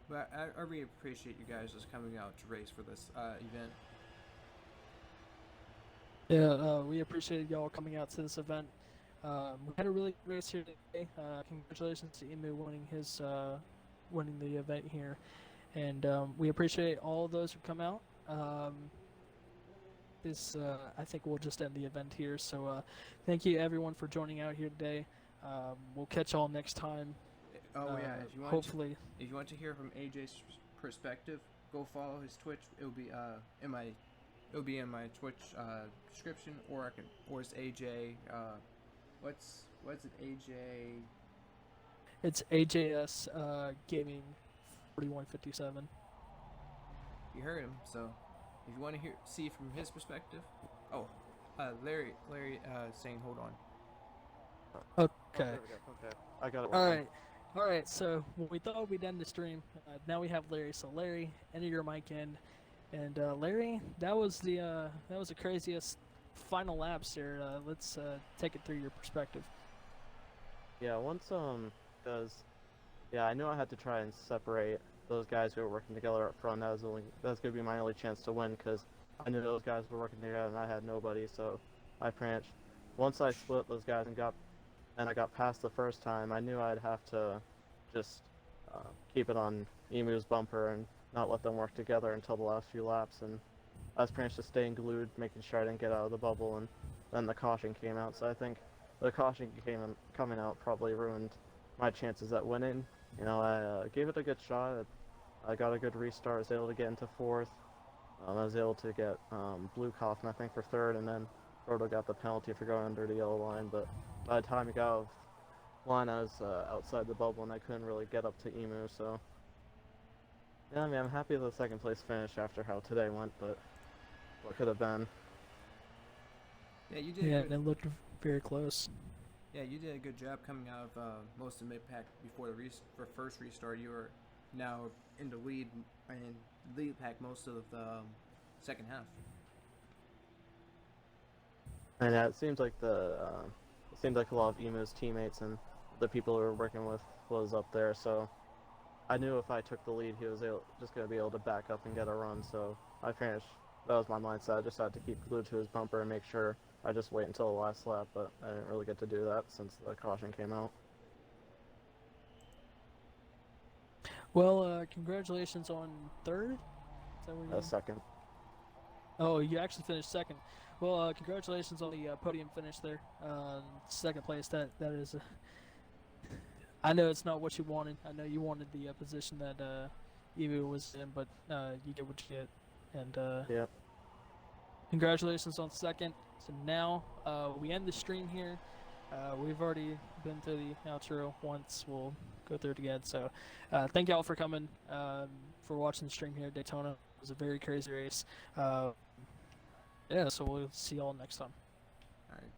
But I really appreciate you guys just coming out to race for this event. Yeah, we appreciate y'all coming out to this event. We had a really good race here today. Congratulations to Emu winning the event here, and we appreciate all of those who come out. I think we'll just end the event here. So thank you everyone for joining out here today. We'll catch y'all next time. Oh yeah, if you want hopefully. If you want to hear from AJ's perspective, go follow his Twitch. It'll be in my Twitch description, or it's AJ. What's it, AJ? It's AJS Gaming 4157. You heard him. So if you want to see from his perspective, Larry saying hold on. Okay. There we go. Okay. I got it. All right. So when we thought we'd end the stream, now we have Larry. So Larry, enter your mic in, and Larry, that was the craziest final laps there. Let's take it through your perspective. Yeah, because I knew I had to try and separate those guys who were working together up front. That was gonna be my only chance to win, because I knew those guys were working together and I had nobody. So I branched. Once I split those guys and I got past the first time, I knew I'd have to just keep it on Emu's bumper and not let them work together until the last few laps. And I was pretty much just staying glued, making sure I didn't get out of the bubble, and then the caution came out. So I think the caution coming out probably ruined my chances at winning. You know, I gave it a good shot. I got a good restart. I was able to get into fourth. I was able to get Blue Coffin, I think, for third, and then Roto got the penalty for going under the yellow line. But by the time he got off line, I was outside the bubble, and I couldn't really get up to Emu. So yeah, I mean, I'm happy with the second place finish after how today went, but what could have been. Yeah, you did. Yeah, and it looked very close. Yeah, you did a good job coming out of most of mid-pack before the first restart. You were now in the lead pack most of the second half. And it seems like it seemed like a lot of Emu's teammates and the people we were working with was up there. So I knew if I took the lead, he was just going to be able to back up and get a run. So I finished. That was my mindset. I just had to keep glued to his bumper and make sure I just wait until the last lap. But I didn't really get to do that since the caution came out. Well, congratulations on third. Is that what you Second. Oh, you actually finished second. Well, congratulations on the podium finish there. Second place. That is. I know it's not what you wanted. I know you wanted the position that Evu was in, but you get what you get. And Yep. congratulations on second. So now we end the stream here. We've already been through the outro once. We'll go through it again. So thank y'all for coming, for watching the stream here at Daytona. It was a very crazy race. Yeah, so we'll see y'all next time. All right.